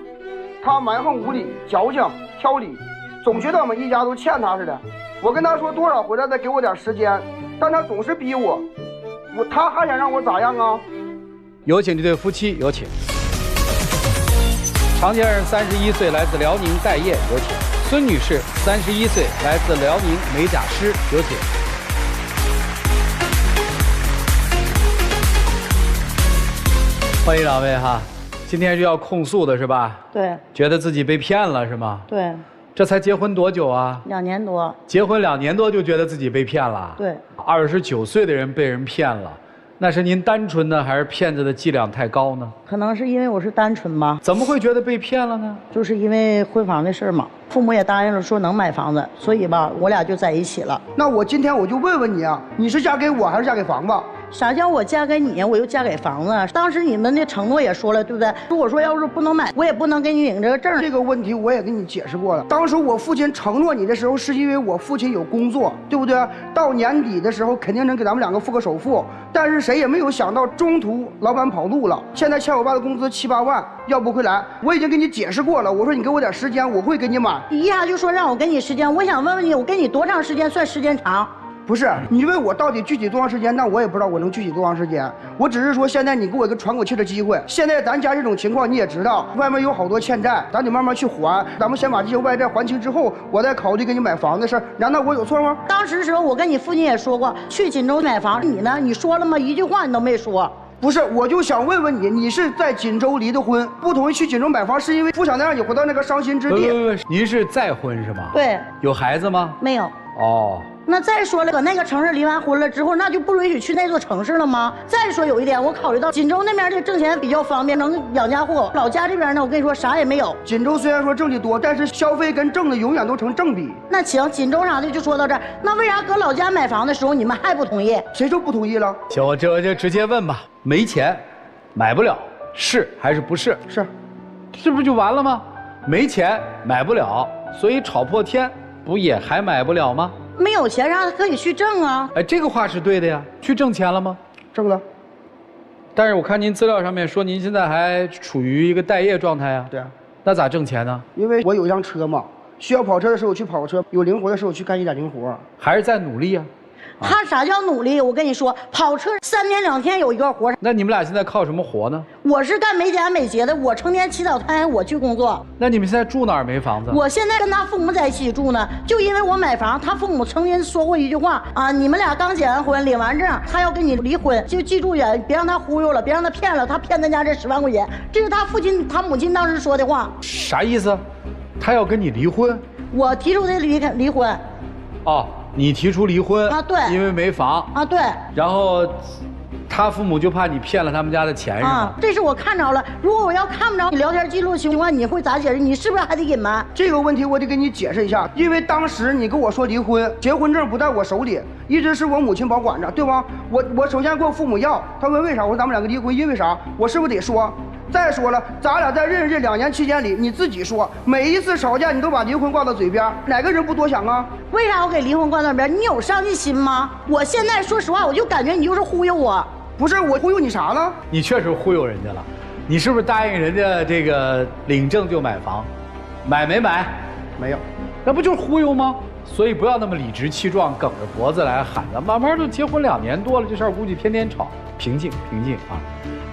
Speaker 10: 他蛮横无理、矫情、挑理，总觉得我们一家都欠他似的。我跟他说多少回来再给我点时间，但他总是逼我，他还想让我咋样啊？
Speaker 1: 有请这对夫妻，有请。常先生31岁，来自辽宁待业，有请。孙女士31岁，来自辽宁美甲师，有请。欢迎两位哈，今天是要控诉的是吧？
Speaker 9: 对。
Speaker 1: 觉得自己被骗了是吗？
Speaker 9: 对。
Speaker 1: 这才结婚多久啊
Speaker 9: ？2年多。
Speaker 1: 结婚2年多就觉得自己被骗了？
Speaker 9: 对。
Speaker 1: 29岁的人被人骗了。那是您单纯呢，还是骗子的伎俩太高呢？
Speaker 9: 可能是因为我是单纯吧。
Speaker 1: 怎么会觉得被骗了呢？
Speaker 9: 就是因为婚房的事嘛，父母也答应了说能买房子，所以吧，我俩就在一起了。
Speaker 10: 那我今天我就问问你啊，你是嫁给我还是嫁给房子？
Speaker 9: 啥叫我嫁给你，我又嫁给房子？当时你们的承诺也说了，对不对？如果说要是不能买，我也不能给你领这个证。
Speaker 10: 这个问题我也跟你解释过了。当时我父亲承诺你的时候，是因为我父亲有工作，对不对？到年底的时候肯定能给咱们两个付个首付。但是谁也没有想到，中途老板跑路了，现在欠我爸的工资7、8万要不回来。我已经跟你解释过了，我说你给我点时间，我会给你买。
Speaker 9: 一下就说让我给你时间，我想问问你，我给你多长时间算时间长？
Speaker 10: 不是，你问我到底具体多长时间，那我也不知道我能具体多长时间。我只是说现在你给我一个喘口气的机会。现在咱家这种情况你也知道，外面有好多欠债，咱得慢慢去还。咱们先把这些外债还清之后，我再考虑给你买房的事儿。难道我有错吗？
Speaker 9: 当时时候我跟你父亲也说过，去锦州买房，你呢？你说了吗？一句话你都没说。
Speaker 10: 不是，我就想问问你，你是在锦州离的婚，不同意去锦州买房，是因为不想再让你回到那个伤心之地？
Speaker 1: 不，您是再婚是吗？
Speaker 9: 对。
Speaker 1: 有孩子吗？
Speaker 9: 没有。
Speaker 1: 哦。
Speaker 9: 那再说了，搁那个城市离完婚了之后，那就不允许去那座城市了吗？再说有一点，我考虑到锦州那边的挣钱比较方便，能养家糊口。老家这边呢，我跟你说啥也没有。
Speaker 10: 锦州虽然说挣的多，但是消费跟挣的永远都成正比。
Speaker 9: 那行，锦州啥的就说到这儿。那为啥搁老家买房的时候你们还不同意？
Speaker 10: 谁说不同意了？
Speaker 1: 行，我就直接问吧。没钱，买不了，是还是不是？
Speaker 10: 是，
Speaker 1: 这不就完了吗？没钱买不了，所以吵破天，不也还买不了吗？
Speaker 9: 没有钱让他可以去挣啊！
Speaker 1: 哎，这个话是对的呀。去挣钱了吗？
Speaker 10: 挣了。
Speaker 1: 但是我看您资料上面说您现在还处于一个待业状态呀。
Speaker 10: 对啊。
Speaker 1: 那咋挣钱呢？
Speaker 10: 因为我有一辆车嘛，需要跑车的时候去跑车，有零活的时候去干一点零活。
Speaker 1: 还是在努力啊。
Speaker 9: 他啥叫努力？我跟你说，跑车3天2天有一个活。
Speaker 1: 那你们俩现在靠什么活呢？
Speaker 9: 我是干美甲美睫的，我成天起早贪黑我去工作。
Speaker 1: 那你们现在住哪儿？没房子？
Speaker 9: 我现在跟他父母在一起住呢，就因为我买房，他父母曾经说过一句话啊，你们俩刚结完婚，领完证，他要跟你离婚，就记住呀，别让他忽悠了，别让他骗了，他骗咱家这10万块钱，这是他父亲他母亲当时说的话。
Speaker 1: 啥意思？他要跟你离婚？
Speaker 9: 我提出的离婚。
Speaker 1: 哦。你提出离婚
Speaker 9: 啊？对，
Speaker 1: 因为没房
Speaker 9: 啊？对。
Speaker 1: 然后，他父母就怕你骗了他们家的钱是吗？
Speaker 9: 啊，这是我看着了。如果我要看不着你聊天记录的情况，你会咋解释？你是不是还得隐瞒？
Speaker 10: 这个问题我得给你解释一下，因为当时你跟我说离婚，结婚证不在我手里，一直是我母亲保管着，对吧？我首先跟我父母要，他问为啥，我说咱们两个离婚，因为啥？我是不是得说？再说了，咱俩在认识这2年期间里，你自己说，每一次吵架你都把离婚挂到嘴边，哪个人不多想啊？
Speaker 9: 为啥我给离婚挂到嘴边？你有上进心吗？我现在说实话，我就感觉你就是忽悠我。
Speaker 10: 不是我忽悠你啥了？
Speaker 1: 你确实忽悠人家了，你是不是答应人家这个领证就买房？买没买？
Speaker 10: 没有，
Speaker 1: 那不就是忽悠吗？所以不要那么理直气壮，梗着脖子来喊的。慢慢都结婚2年多了，这事儿估计天天吵，平静啊。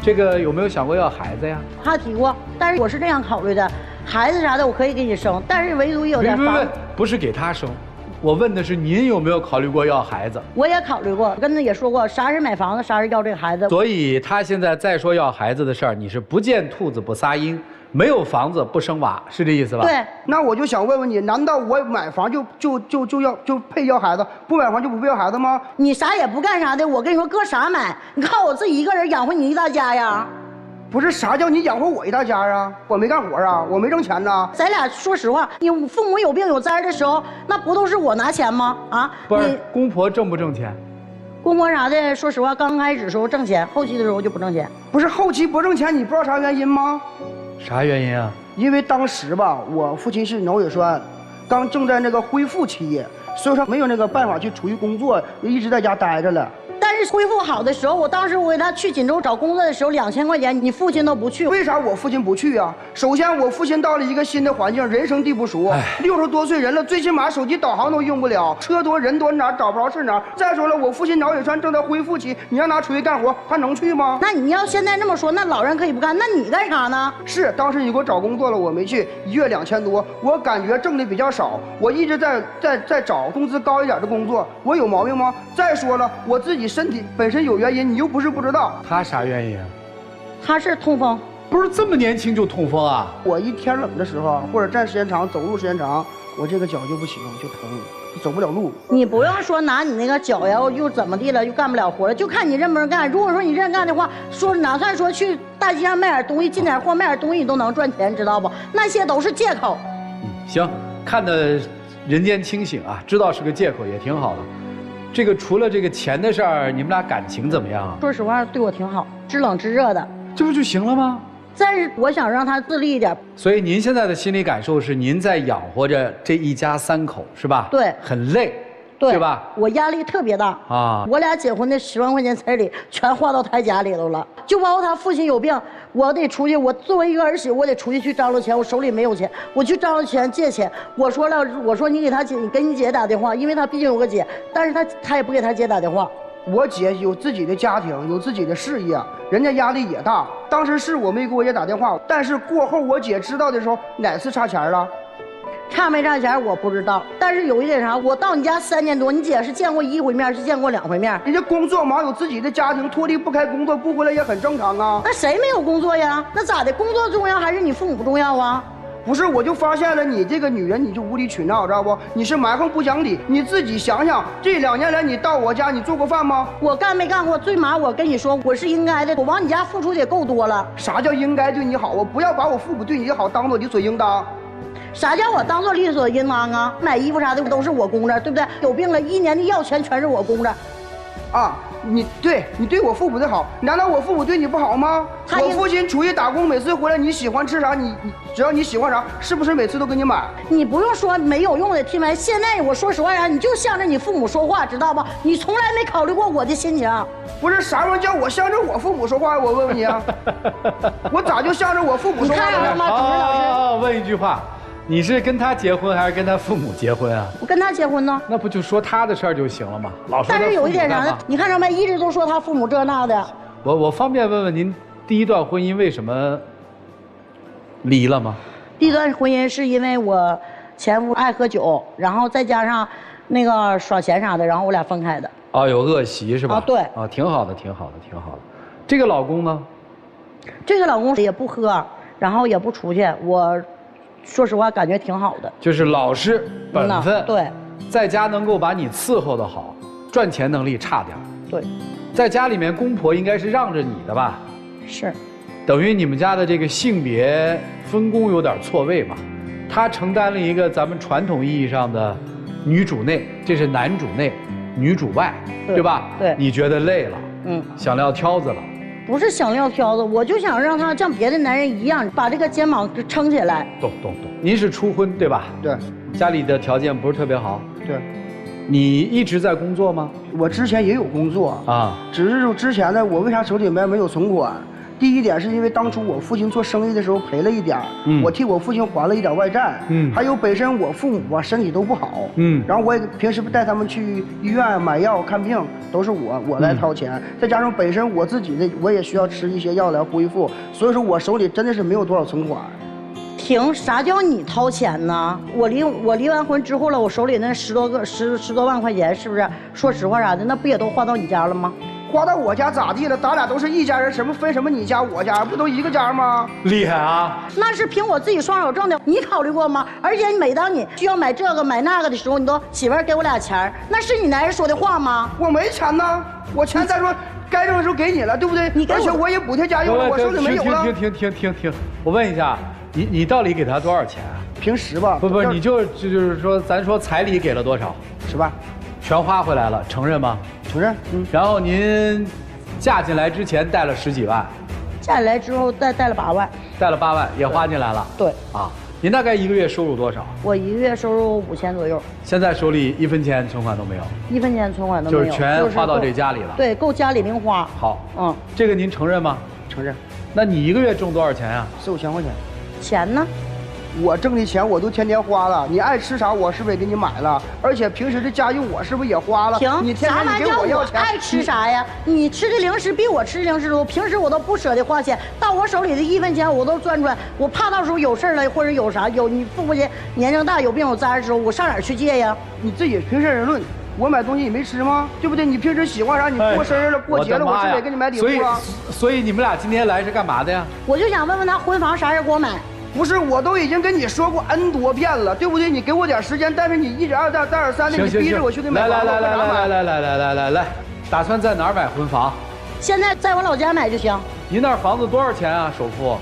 Speaker 1: 这个有没有想过要孩子呀？
Speaker 9: 他提过，但是我是这样考虑的，孩子啥的我可以给你生，但是唯独有点房。
Speaker 1: 不是给他生，我问的是您有没有考虑过要孩子？
Speaker 9: 我也考虑过，跟他也说过，啥是买房子，啥是要这个孩子。
Speaker 1: 所以他现在再说要孩子的事儿，你是不见兔子不撒鹰，没有房子不生娃，是这意思吧？
Speaker 9: 对。
Speaker 10: 那我就想问问你，难道我买房就配要孩子，不买房就不配要孩子吗？
Speaker 9: 你啥也不干啥的，我跟你说，搁啥买？你靠我自己一个人养活你一大家呀？
Speaker 10: 不是，啥叫你养活我一大家啊？我没干活啊，我没挣钱呐。
Speaker 9: 咱俩说实话，你父母有病有灾的时候，那不都是我拿钱吗？啊，
Speaker 1: 不是，公婆挣不挣钱？
Speaker 9: 公婆啥的，说实话，刚开始的时候挣钱，后期的时候就不挣钱。
Speaker 10: 不是后期不挣钱，你不知道啥原因吗？
Speaker 1: 啥原因啊？
Speaker 10: 因为当时吧，我父亲是脑血栓。刚正在那个恢复期，所以说没有那个办法去出去工作，一直在家待着了。
Speaker 9: 但是恢复好的时候，当时我给他去锦州找工作的时候，2000块钱，你父亲都不去。
Speaker 10: 为啥我父亲不去啊？首先，我父亲到了一个新的环境，人生地不熟，60多岁人了，最起码手机导航都用不了，车多人多，哪找不着是哪。再说了，我父亲脑血栓正在恢复期，你让他出去干活，他能去吗？
Speaker 9: 那你要现在这么说，那老人可以不干，那你干啥呢？
Speaker 10: 是，当时你给我找工作了，我没去，1月2000多，我感觉挣的比较少，我一直在找工资高一点的工作，我有毛病吗？再说了，我自己身体本身有原因，你又不是不知道。
Speaker 1: 他啥原因啊？
Speaker 9: 他是痛风。
Speaker 1: 不是这么年轻就痛风啊？
Speaker 10: 我一天冷的时候，或者站时间长、走路时间长，我这个脚就不行，就疼，就走不了路。
Speaker 9: 你不用说拿你那个脚呀，又怎么地了，又干不了活了，就看你认不认干。如果说你认干的话，说哪算说去大街上卖点东西、进点货、卖点东西，你都能赚钱，知道不？那些都是借口。
Speaker 1: 行，看得人间清醒啊，知道是个借口也挺好的。这个除了这个钱的事儿，你们俩感情怎么样啊？
Speaker 9: 说实话，对我挺好，知冷知热的。
Speaker 1: 这不就行了吗？
Speaker 9: 但是我想让他自立一点。
Speaker 1: 所以您现在的心理感受是，您在养活着这一家3口，是吧？
Speaker 9: 对，
Speaker 1: 很累，
Speaker 9: 对
Speaker 1: 吧？
Speaker 9: 我压力特别大
Speaker 1: 啊！
Speaker 9: 我俩结婚的10万块钱彩礼全花到他家里头了，就包括他父亲有病，我得出去。我作为一个儿媳，我得出去张罗钱，我手里没有钱，我去张罗钱借钱。我说了，我说你给他姐，你给你姐打电话，因为他毕竟有个姐，但是他也不给他姐打电话。
Speaker 10: 我姐有自己的家庭，有自己的事业，人家压力也大。当时是我没给我姐打电话，但是过后我姐知道的时候，哪次差钱了？
Speaker 9: 差没差钱我不知道，但是有一点啥，我到你家3年多，你姐是见过1回面，是见过2回面。
Speaker 10: 人家工作忙，有自己的家庭，脱离不开工作，不回来也很正常啊。
Speaker 9: 那谁没有工作呀？那咋的？工作重要还是你父母重要啊？
Speaker 10: 不是，我就发现了你这个女人，你就无理取闹，知道不？你是蛮横不讲理。你自己想想，这2年来你到我家，你做过饭吗？
Speaker 9: 我干没干过？最码我跟你说，我是应该的。我往你家付出的够多了。
Speaker 10: 啥叫应该对你好啊？不要把我父母对你好当做理所应当。
Speaker 9: 啥叫我当做理所应当啊？买衣服啥的都是我供着，对不对？有病了，1年的药钱全是我供着。
Speaker 10: 啊，你对我父母的好，难道我父母对你不好吗？我父亲出去打工，每次回来你喜欢吃啥，你只要你喜欢啥，是不是每次都给你买？
Speaker 9: 你不用说没有用的听完，现在我说实话呀，你就向着你父母说话，知道吧？你从来没考虑过我的心情。
Speaker 10: 不是啥玩意叫我向着我父母说话？我问问你啊，我咋就向着我父母说话了？
Speaker 9: 你看吗，主任老师？
Speaker 1: 问一句话。你是跟他结婚还是跟他父母结婚啊？
Speaker 9: 我跟他结婚呢。
Speaker 1: 那不就说他的事儿就行了吗？老说他父母干嘛。
Speaker 9: 但是有一点啥呢？你看着没？一直都说他父母这那的。
Speaker 1: 我方便问问您，第一段婚姻为什么离了吗？
Speaker 9: 第一段婚姻是因为我前夫爱喝酒，然后再加上那个耍钱啥的，然后我俩分开的。
Speaker 1: 哦，有恶习是吧？
Speaker 9: 啊，对。
Speaker 1: 啊，挺好的，挺好的，挺好的。这个老公呢？
Speaker 9: 这个老公也不喝，然后也不出去，我说实话感觉挺好的。
Speaker 1: 就是老实本分，
Speaker 9: 对，
Speaker 1: 在家能够把你伺候得好，赚钱能力差点。
Speaker 9: 对，
Speaker 1: 在家里面公婆应该是让着你的吧？
Speaker 9: 是。
Speaker 1: 等于你们家的这个性别分工有点错位嘛，他承担了一个咱们传统意义上的女主内，这是男主内，女主外，对吧？
Speaker 9: 对。
Speaker 1: 你觉得累了，想撂挑子了。
Speaker 9: 不是想撂挑子，我就想让他像别的男人一样，把这个肩膀撑起来。
Speaker 1: 懂。您是初婚对吧？
Speaker 10: 对。
Speaker 1: 家里的条件不是特别好。
Speaker 10: 对。
Speaker 1: 你一直在工作吗？
Speaker 10: 我之前也有工作啊，只是之前呢，我为啥手里面没有存款？第一点是因为当初我父亲做生意的时候赔了一点，我替我父亲还了一点外债，还有本身我父母啊身体都不好，然后我也平时带他们去医院买药看病，都是我来掏钱，再加上本身我自己的我也需要吃一些药来恢复，所以说我手里真的是没有多少存款。
Speaker 9: 停，啥叫你掏钱呢？我离完婚之后了，我手里那十多万块钱，是不是？说实话啥的，那不也都花到你家了吗？
Speaker 10: 花到我家咋地了？咱俩都是一家人，什么分什么你家我家，不都一个家吗？
Speaker 1: 厉害啊！
Speaker 9: 那是凭我自己双手挣的，你考虑过吗？而且每当你需要买这个买那个的时候，你都媳妇儿给我俩钱，那是你男人说的话吗？
Speaker 10: 我没钱呢，我钱再说该挣的时候给你了，对不对？而且我也补贴家用了，我手里没有了。
Speaker 1: 停，我问一下，你到底给他多少钱啊？
Speaker 10: 平10吧。
Speaker 1: 不，你就是说，咱说彩礼给了多少
Speaker 10: ？10万。
Speaker 1: 全花回来了，承认吗？
Speaker 10: 承认。
Speaker 1: 然后您嫁进来之前带了10几万，
Speaker 9: 嫁进来之后带了8万，
Speaker 1: 带了8万也花进来了。
Speaker 9: 对。
Speaker 1: 啊，您大概一个月收入多少？
Speaker 9: 我一个月收入5000左右。
Speaker 1: 现在手里1分钱存款都没有
Speaker 9: ？1分钱存款都没有，
Speaker 1: 就是全花到这家里了。
Speaker 9: 对，够家里零花。
Speaker 1: 好，这个您承认吗？
Speaker 10: 承认。
Speaker 1: 那你一个月挣多少钱啊
Speaker 10: ？4、5千块钱。
Speaker 9: 钱呢？
Speaker 10: 我挣的钱我都天天花了，你爱吃啥我是不是也给你买了？而且平时的家用我是不是也花了？
Speaker 9: 停，
Speaker 10: 你天天你给我要钱，
Speaker 9: 爱吃啥呀？你吃的零食比我吃的零食多，平时我都不舍得花钱，到我手里的1分钱我都赚出来，我怕到时候有事了或者有啥你父母亲年龄大有病有灾的时候，我上哪儿去借呀？
Speaker 10: 你自己平心而论。我买东西你没吃吗？对不对？你平时喜欢啥？你过生日了、过节了，我是不是也给你买礼物了？
Speaker 1: 所以你们俩今天来是干嘛的呀？
Speaker 9: 我就想问问他婚房啥时候给我买。
Speaker 10: 不是，我都已经跟你说过 N 多遍了，对不对？你给我点时间，但是你一而再再而三的，你逼着我兄弟买房。
Speaker 1: 来，打算在哪儿买婚房？
Speaker 9: 现在在我老家买就行。
Speaker 1: 您那儿房子多少钱啊？首付？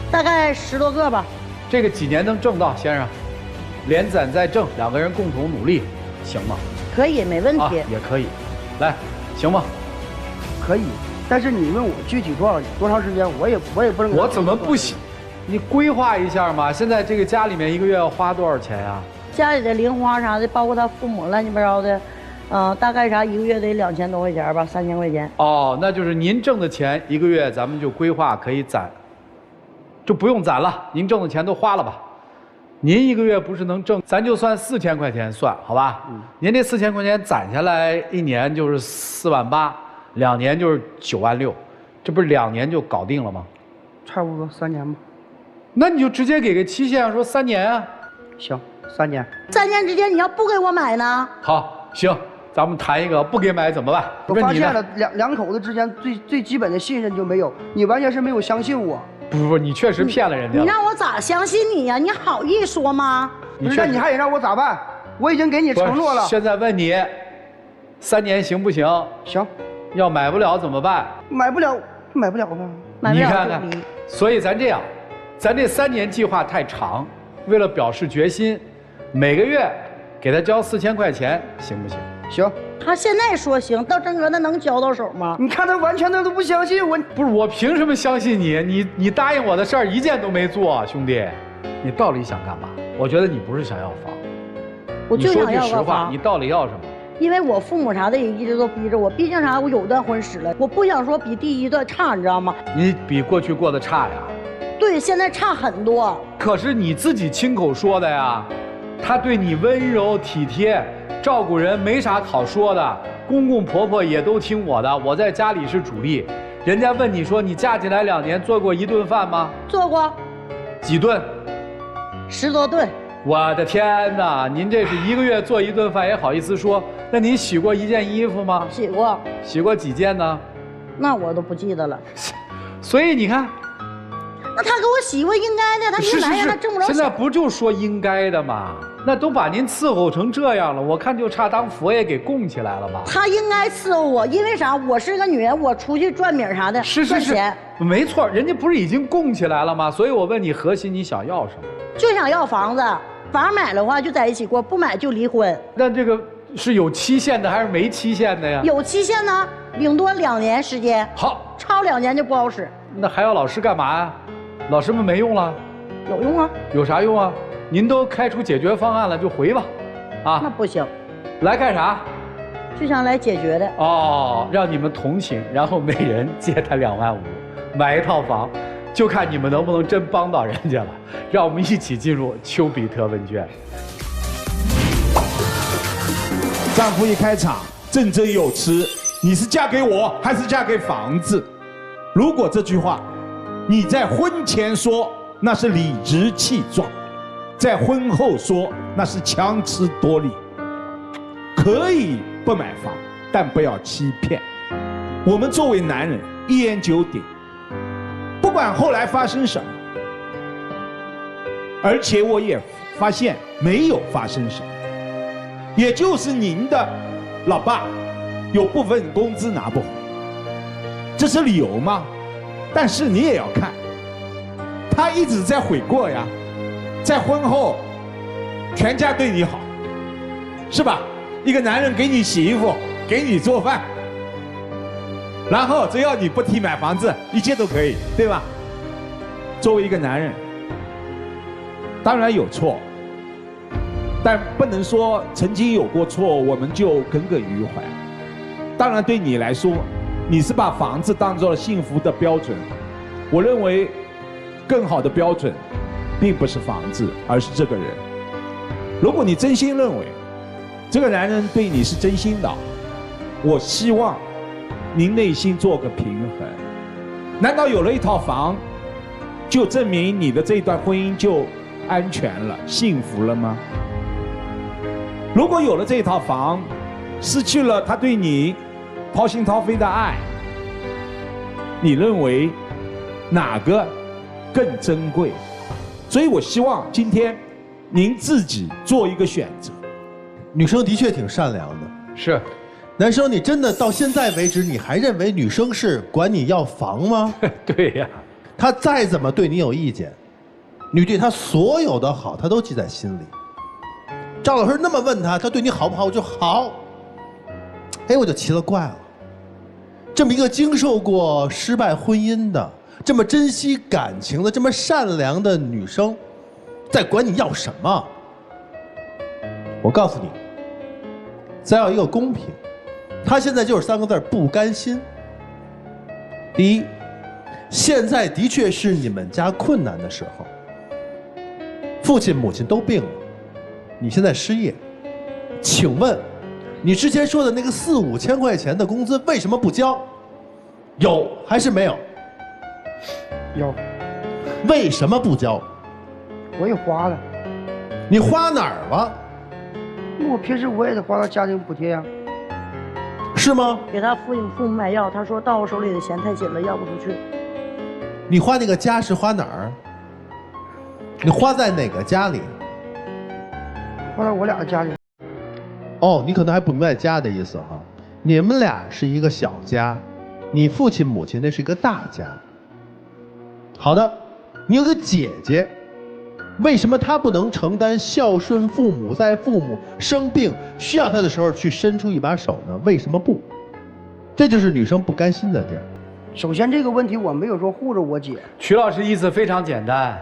Speaker 9: 大概10多个吧。
Speaker 1: 这个几年能挣到，先生？连攒再挣，2个人共同努力，行吗？
Speaker 9: 可以，没问题。
Speaker 1: 也可以，来，行吗？
Speaker 10: 可以，但是你问我具体多长时间，我也不能。
Speaker 1: 我怎么不行？你规划一下嘛。现在这个家里面一个月要花多少钱呀？
Speaker 9: 家里的零花啥的，包括他父母乱七八糟的，大概一个月得2000多块钱吧，3000块钱。
Speaker 1: 哦，那就是您挣的钱一个月咱们就规划可以攒，就不用攒了，您挣的钱都花了吧。您一个月不是能挣，咱就算4000块钱算，好吧？您这4000块钱攒下来1年就是4万8，2年就是9万6，这不是2年就搞定了吗？
Speaker 10: 差不多3年吧。
Speaker 1: 那你就直接给个期限，说3年啊。
Speaker 10: 行，3年。
Speaker 9: 3年之间你要不给我买呢？
Speaker 1: 好，行，咱们谈一个，不给买怎么办？
Speaker 10: 我发现了两口子之间最基本的信任就没有，你完全是没有相信我。
Speaker 1: 不，你确实骗了人家。
Speaker 9: 你让我咋相信你呀？你好意说吗？
Speaker 10: 那你还得让我咋办？我已经给你承诺了。
Speaker 1: 现在问你，3年行不行？
Speaker 10: 行。
Speaker 1: 要买不了怎么办？
Speaker 10: 买不了吧？
Speaker 1: 你看看，所以咱这样，咱这3年计划太长，为了表示决心，每个月给他交4000块钱，行不行？
Speaker 10: 行。
Speaker 9: 他现在说行，到真格那能交到手吗？
Speaker 10: 你看他完全都不相信我。
Speaker 1: 不是我凭什么相信你？你答应我的事儿一件都没做，兄弟，你到底想干嘛？我觉得你不是想要房，
Speaker 9: 我就想要个房。
Speaker 1: 你说句实话，你到底要什么？
Speaker 9: 因为我父母啥的也一直都逼着我，毕竟啥我有段婚史了，我不想说比第一段差，你知道吗？
Speaker 1: 你比过去过得差呀？
Speaker 9: 对，现在差很多。
Speaker 1: 可是你自己亲口说的呀，他对你温柔体贴。照顾人没啥好说的，公公婆婆也都听我的，我在家里是主力。人家问你说你嫁进来2年做过1顿饭吗？
Speaker 9: 做过。
Speaker 1: 几顿
Speaker 9: ？10多顿。
Speaker 1: 我的天哪，您这是1个月做1顿饭也好意思说？那您洗过1件衣服吗？
Speaker 9: 洗过。
Speaker 1: 洗过几件呢？
Speaker 9: 那我都不记得了。
Speaker 1: 所以你看，
Speaker 9: 那他给我洗过应该的，他一来呀他挣不着钱。
Speaker 1: 现在不就说应该的吗？那都把您伺候成这样了，我看就差当佛爷给供起来了吧？
Speaker 9: 他应该伺候我，因为啥？我是个女人，我出去赚米啥的，赚钱。
Speaker 1: 没错，人家不是已经供起来了吗？所以我问你，核心你想要什么？
Speaker 9: 就想要房子，房买的话就在一起过，不买就离婚。
Speaker 1: 那这个是有期限的还是没期限的呀？
Speaker 9: 有期限呢，顶多2年时间。
Speaker 1: 好，
Speaker 9: 超2年就不好使。
Speaker 1: 那还要老师干嘛呀？老师们没用了？
Speaker 9: 有用啊。
Speaker 1: 有啥用啊？您都开出解决方案了，就回吧，啊？
Speaker 9: 那不行，
Speaker 1: 来干啥？
Speaker 9: 就想来解决的。
Speaker 1: 哦，让你们同情，然后每人借他2万5，买一套房，就看你们能不能真帮到人家了。让我们一起进入丘比特问卷。
Speaker 6: 丈夫一开场振振有词，你是嫁给我还是嫁给房子？如果这句话你在婚前说，那是理直气壮。在婚后说那是强词夺理。可以不买房，但不要欺骗。我们作为男人一言九鼎，不管后来发生什么，而且我也发现没有发生什么，也就是您的老爸有部分工资拿不回，这是理由吗？但是你也要看，他一直在悔过呀。在婚后，全家对你好，是吧？一个男人给你洗衣服，给你做饭，然后只要你不提买房子，一切都可以，对吧？作为一个男人，当然有错，但不能说曾经有过错我们就耿耿于怀。当然对你来说，你是把房子当做了幸福的标准，我认为更好的标准并不是房子，而是这个人。如果你真心认为这个男人对你是真心的，我希望您内心做个平衡。难道有了一套房就证明你的这段婚姻就安全了、幸福了吗？如果有了这套房，失去了他对你掏心掏肺的爱，你认为哪个更珍贵？所以我希望今天您自己做一个选择。
Speaker 7: 女生的确挺善良的，
Speaker 1: 是。
Speaker 7: 男生，你真的到现在为止，你还认为女生是管你要房吗？
Speaker 1: 对呀，
Speaker 7: 她再怎么对你有意见，你对她所有的好，她都记在心里。赵老师那么问她，她对你好不好？我就好。哎，我就奇了怪了，这么一个经受过失败婚姻的，这么珍惜感情的，这么善良的女生，在管你要什么？我告诉你，再要一个公平。她现在就是3个字：不甘心。第一，现在的确是你们家困难的时候，父亲母亲都病了，你现在失业，请问你之前说的那个4、5千块钱的工资为什么不交？有还是没有？
Speaker 10: 有。
Speaker 7: 为什么不交？
Speaker 10: 我也花了。
Speaker 7: 你花哪儿了？
Speaker 10: 我平时我也得花到家庭补贴呀。
Speaker 7: 是吗？
Speaker 9: 给他父母买药，他说到我手里的钱太紧了，要不出去。
Speaker 7: 你花那个家是花哪儿？你花在哪个家里？
Speaker 10: 花在我俩的家里。
Speaker 7: 哦，你可能还不明白家的意思哈。你们俩是一个小家，你父亲母亲那是一个大家。好的，你有个姐姐，为什么她不能承担孝顺父母，在父母生病需要她的时候去伸出一把手呢？为什么不？这就是女生不甘心的地儿。
Speaker 10: 首先这个问题我没有说护着我姐。
Speaker 1: 曲老师意思非常简单，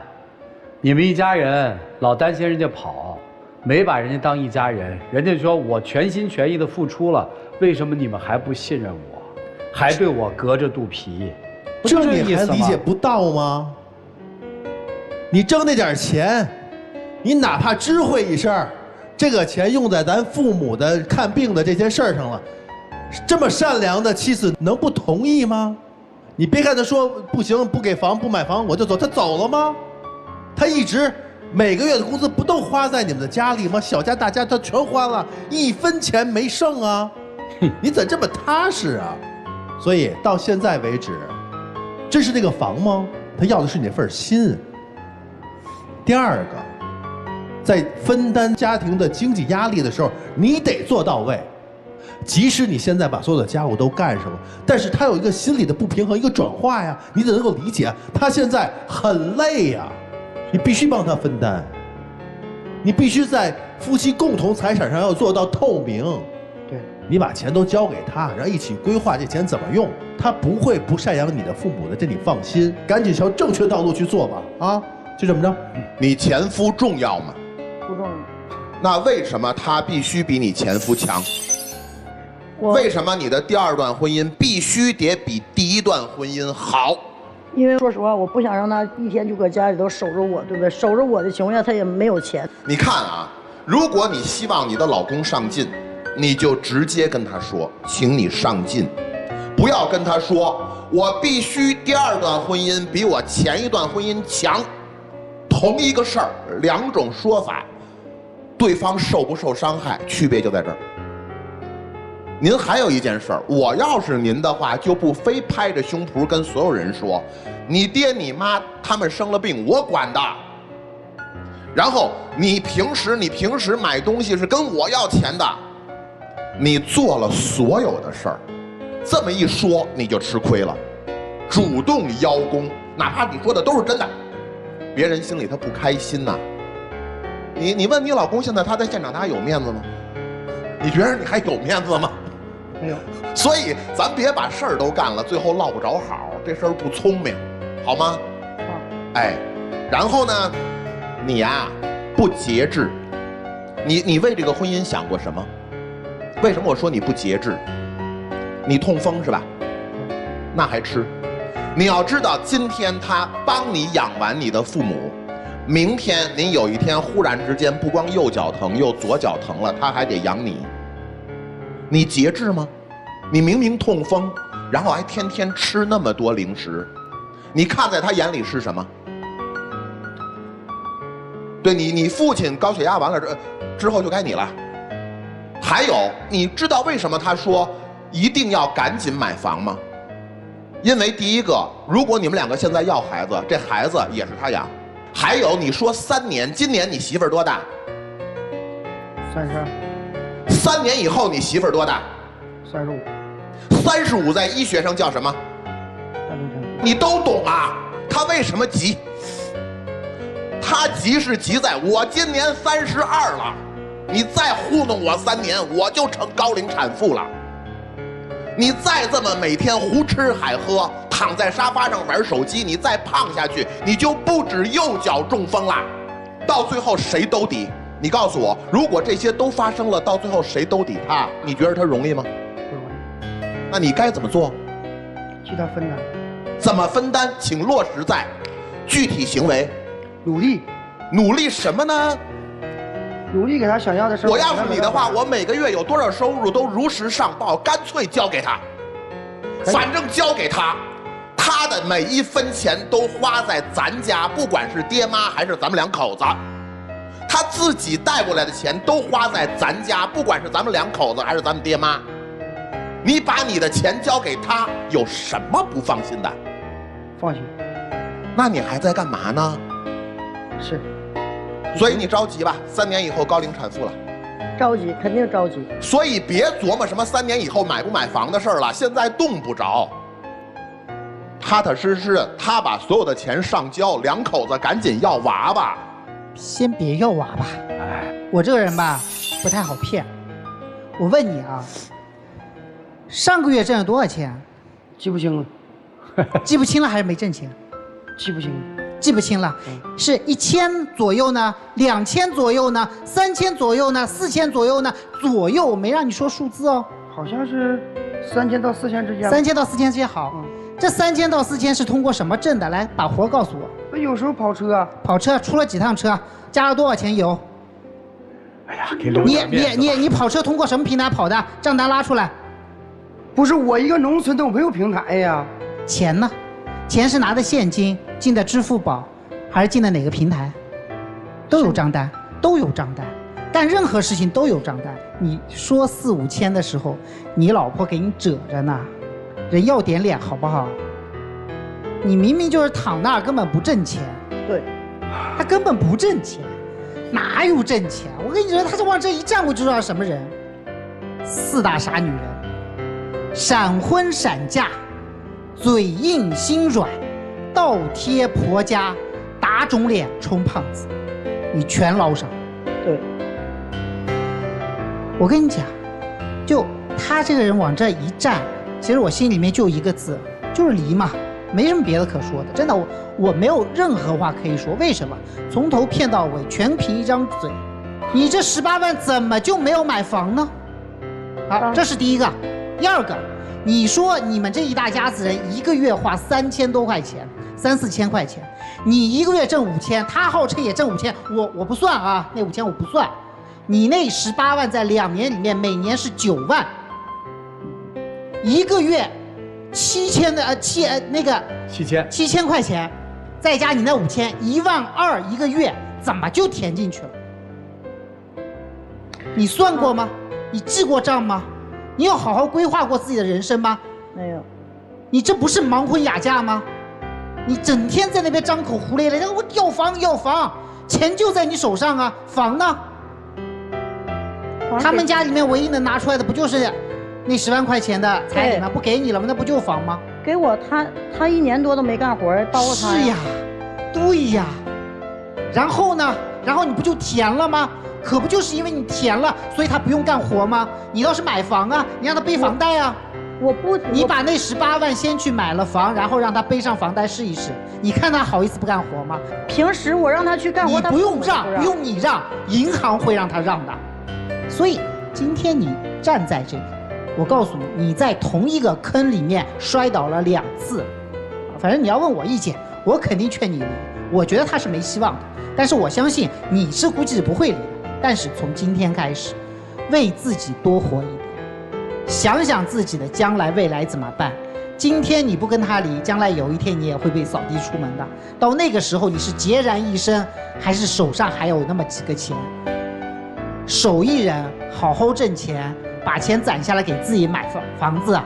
Speaker 1: 你们一家人老担心人家跑，没把人家当一家人，人家说我全心全意的付出了，为什么你们还不信任我，还对我隔着肚皮？
Speaker 7: 这你还理解不到吗？你挣那点钱，你哪怕知会一声，这个钱用在咱父母的看病的这些事儿上了，这么善良的妻子能不同意吗？你别看他说不行，不给房不买房我就走，他走了吗？他一直每个月的工资不都花在你们的家里吗？小家大家他全花了，1分钱没剩啊！你怎这么踏实啊？所以到现在为止，这是那个房吗？他要的是你那份心。第二个，在分担家庭的经济压力的时候，你得做到位。即使你现在把所有的家务都干上了，但是他有一个心理的不平衡，一个转化呀，你得能够理解，他现在很累呀，你必须帮他分担。你必须在夫妻共同财产上要做到透明。
Speaker 10: 对，
Speaker 7: 你把钱都交给他，然后一起规划这钱怎么用，他不会不赡养你的父母的，这你放心。赶紧朝正确道路去做吧，啊！就这么着。
Speaker 5: 你前夫重要吗？
Speaker 9: 不重要。
Speaker 5: 那为什么他必须比你前夫强？为什么你的第2段婚姻必须得比第1段婚姻好？
Speaker 9: 因为说实话，我不想让他一天就搁家里头守着我，对不对？守着我的情况下，他也没有钱。
Speaker 5: 你看啊，如果你希望你的老公上进，你就直接跟他说，请你上进，不要跟他说我必须第2段婚姻比我前1段婚姻强。同一个事儿，2种说法，对方受不受伤害，区别就在这儿。您还有一件事儿，我要是您的话，就不非拍着胸脯跟所有人说，你爹你妈他们生了病，我管的。然后你平时买东西是跟我要钱的，你做了所有的事儿，这么一说你就吃亏了。主动邀功，哪怕你说的都是真的，别人心里他不开心呐。你问你老公现在他在现场他还有面子吗？你觉得你还有面子吗？
Speaker 10: 没有。
Speaker 5: 所以咱别把事儿都干了，最后落不着好，这事儿不聪明，好吗？哎，然后呢，你呀不节制。你为这个婚姻想过什么？为什么我说你不节制？你痛风是吧？那还吃？你要知道，今天他帮你养完你的父母，明天您有一天忽然之间不光右脚疼又左脚疼了，他还得养你。你节制吗？你明明痛风，然后还天天吃那么多零食，你看在他眼里是什么？对你父亲高血压完了之后就该你了。还有，你知道为什么他说一定要赶紧买房吗？因为第一个，如果你们两个现在要孩子，这孩子也是他养。还有，你说3年，今年你媳妇儿多大
Speaker 10: ？32。
Speaker 5: 3年以后你媳妇儿多大
Speaker 10: ？35。
Speaker 5: 35在医学上叫什么？你都懂啊。他为什么急？他急是急在我今年32了，你再糊弄我3年，我就成高龄产妇了。你再这么每天胡吃海喝，躺在沙发上玩手机，你再胖下去，你就不止右脚中风了。到最后谁兜底？你告诉我，如果这些都发生了，到最后谁兜底他？你觉得他容易吗？
Speaker 10: 不容易。
Speaker 5: 那你该怎么做？
Speaker 10: 替他分担。
Speaker 5: 怎么分担？请落实在具体行为。
Speaker 10: 努力。
Speaker 5: 努力什么呢？
Speaker 10: 努力给他想要的生活。
Speaker 5: 我要是你的话，我每个月有多少收入都如实上报，干脆交给他。反正交给他，他的每一分钱都花在咱家，不管是爹妈还是咱们2口子，他自己带过来的钱都花在咱家，不管是咱们2口子还是咱们爹妈。你把你的钱交给他，有什么不放心的？
Speaker 10: 放心。
Speaker 5: 那你还在干嘛呢？
Speaker 10: 是。
Speaker 5: 所以你着急吧，3年以后高龄产妇了。
Speaker 9: 着急，肯定着急。
Speaker 5: 所以别琢磨什么3年以后买不买房的事儿了，现在动不着。踏踏实实，他把所有的钱上交，2口子赶紧要娃吧。
Speaker 8: 先别要娃吧，我这个人吧不太好骗。我问你啊，上个月挣了多少钱？
Speaker 10: 记不清了。
Speaker 8: 记不清了还是没挣钱？
Speaker 10: 记不清了。
Speaker 8: 记不清了，是1000左右呢，2000左右呢，3000左右呢，4000左右呢，左右我没让你说数字哦。
Speaker 10: 好像是3000到4000之间。
Speaker 8: 3000到4000之间好。这3000到4000是通过什么挣的？来，把活告诉我。
Speaker 10: 有时候跑车啊。
Speaker 8: 跑车出了几趟车？加了多少钱油？
Speaker 1: 哎呀，给龙点面子吧。
Speaker 8: 你跑车通过什么平台跑的？账单拉出来。
Speaker 10: 不是我一个农村都没有平台呀。
Speaker 8: 钱呢？钱是拿的现金进的支付宝，还是进的哪个平台？都有账单，都有账单，干任何事情都有账单。你说4、5千的时候，你老婆给你褶着呢，人要点脸好不好？你明明就是躺那儿根本不挣钱，
Speaker 9: 对，
Speaker 8: 他根本不挣钱，哪有挣钱？我跟你说，他就往这一站，我就知道什么人。4大傻女人，闪婚闪嫁。嘴硬心软，倒贴婆家，打肿脸充胖子，你全捞上。
Speaker 9: 对，
Speaker 8: 我跟你讲，就他这个人往这一站，其实我心里面就一个字，就是离嘛，没什么别的可说的。真的，我没有任何话可以说。为什么？从头骗到尾，全凭一张嘴。你这18万怎么就没有买房呢？好，这是第一个。第二个。你说你们这一大家子人一个月花3000多块钱，3、4千块钱，你一个月挣5000，他号称也挣5000，我不算啊，那5000我不算。你那18万在2年里面，每年是9万，一个月7000的7000块钱，再加你那5000，12000一个月，怎么就填进去了？你算过吗？你记过账吗？你有好好规划过自己的人生吗？
Speaker 9: 没有。
Speaker 8: 你这不是盲婚哑嫁吗？你整天在那边张口胡咧咧，我要房要房，钱就在你手上啊，房呢？他们家里面唯一能拿出来的不就是那10万块钱的彩礼吗？不给你了吗？那不就房吗？
Speaker 9: 给我，他1年多都没干活，包括他。
Speaker 8: 是呀，对呀。然后呢？然后你不就填了吗？可不就是因为你填了，所以他不用干活吗？你倒是买房啊，你让他背房贷啊。
Speaker 9: 我不，
Speaker 8: 你把那18万先去买了房，然后让他背上房贷试一试，你看他好意思不干活吗？
Speaker 9: 平时我让他去干活，
Speaker 8: 你不用让，不用你让，银行会让他让的。所以今天你站在这里，我告诉你，你在同一个坑里面摔倒了2次。反正你要问我意见，我肯定劝你离。我觉得他是没希望的，但是我相信你是估计是不会离的。但是从今天开始，为自己多活一点。想想自己的将来未来怎么办？今天你不跟他离，将来有一天你也会被扫地出门的。到那个时候你是孑然一身，还是手上还有那么几个钱？手艺人好好挣钱，把钱攒下来给自己买房子，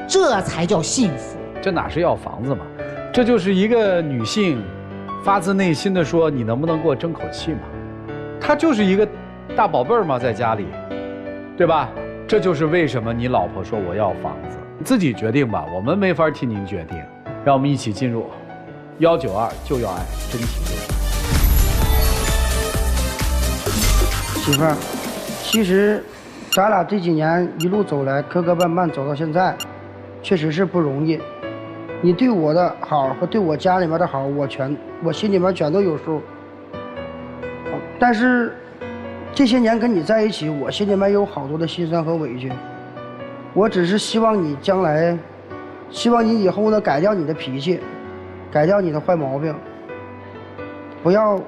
Speaker 8: 这才叫幸福。
Speaker 1: 这哪是要房子嘛？这就是一个女性发自内心的说：“你能不能给我争口气嘛？”她就是一个大宝贝儿嘛，在家里，对吧？这就是为什么你老婆说我要房子，你自己决定吧，我们没法替您决定。让我们一起进入192就要爱真题目。
Speaker 10: 媳妇儿，其实咱俩这几年一路走来，磕磕绊绊走到现在，确实是不容易。你对我的好和对我家里面的好，我心里面全都有数。但是这些年跟你在一起，我心里面有好多的心酸和委屈。我只是希望你将来，希望你以后呢改掉你的脾气，改掉你的坏毛病，不要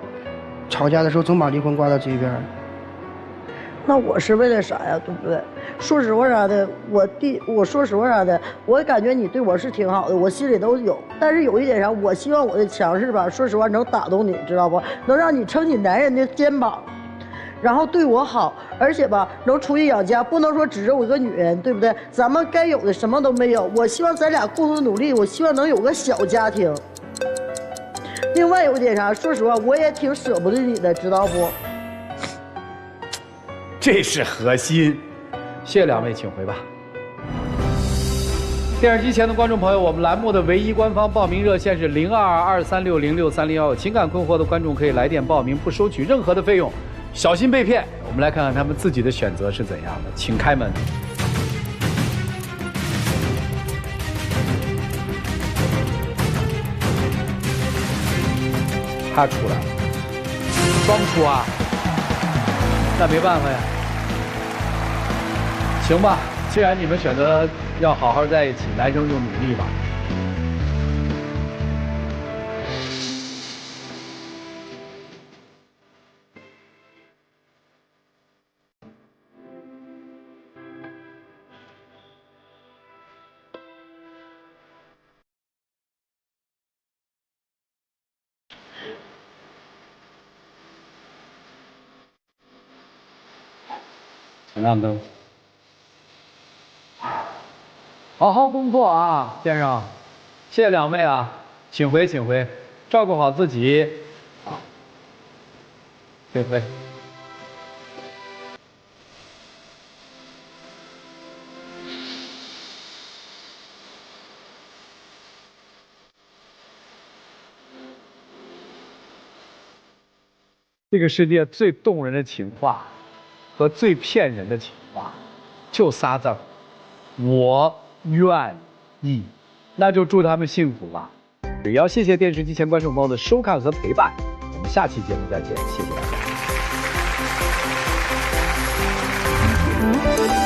Speaker 10: 吵架的时候总把离婚挂在嘴边。
Speaker 9: 那我是为了啥呀？对不对？说实话啥的，我说实话啥的，我感觉你对我是挺好的，我心里都有。但是有一点啥，我希望我的强势吧，说实话能打动你，知道不？能让你撑起男人的肩膀。然后对我好，而且吧，能出去养家，不能说只是我一个女人，对不对？咱们该有的什么都没有，我希望咱俩共同努力，我希望能有个小家庭。另外有一点啥，说实话，我也挺舍不得你的，知道不？
Speaker 1: 这是核心。谢谢两位，请回吧。电视机前的观众朋友，我们栏目的唯一官方报名热线是0223606301，情感困惑的观众可以来电报名，不收取任何的费用。小心被骗，我们来看看他们自己的选择是怎样的，请开门。他出来了，双出啊，那没办法呀。行吧，既然你们选择要好好在一起，男生就努力吧。请亮灯。好好工作啊，先生，谢谢两位啊，请回，请回，照顾好自己。好，请回。这个世界最动人的情话和最骗人的情话，就仨字儿：我愿意。那就祝他们幸福吧。也要谢谢电视机前观众朋友的收看和陪伴，我们下期节目再见，谢谢大家。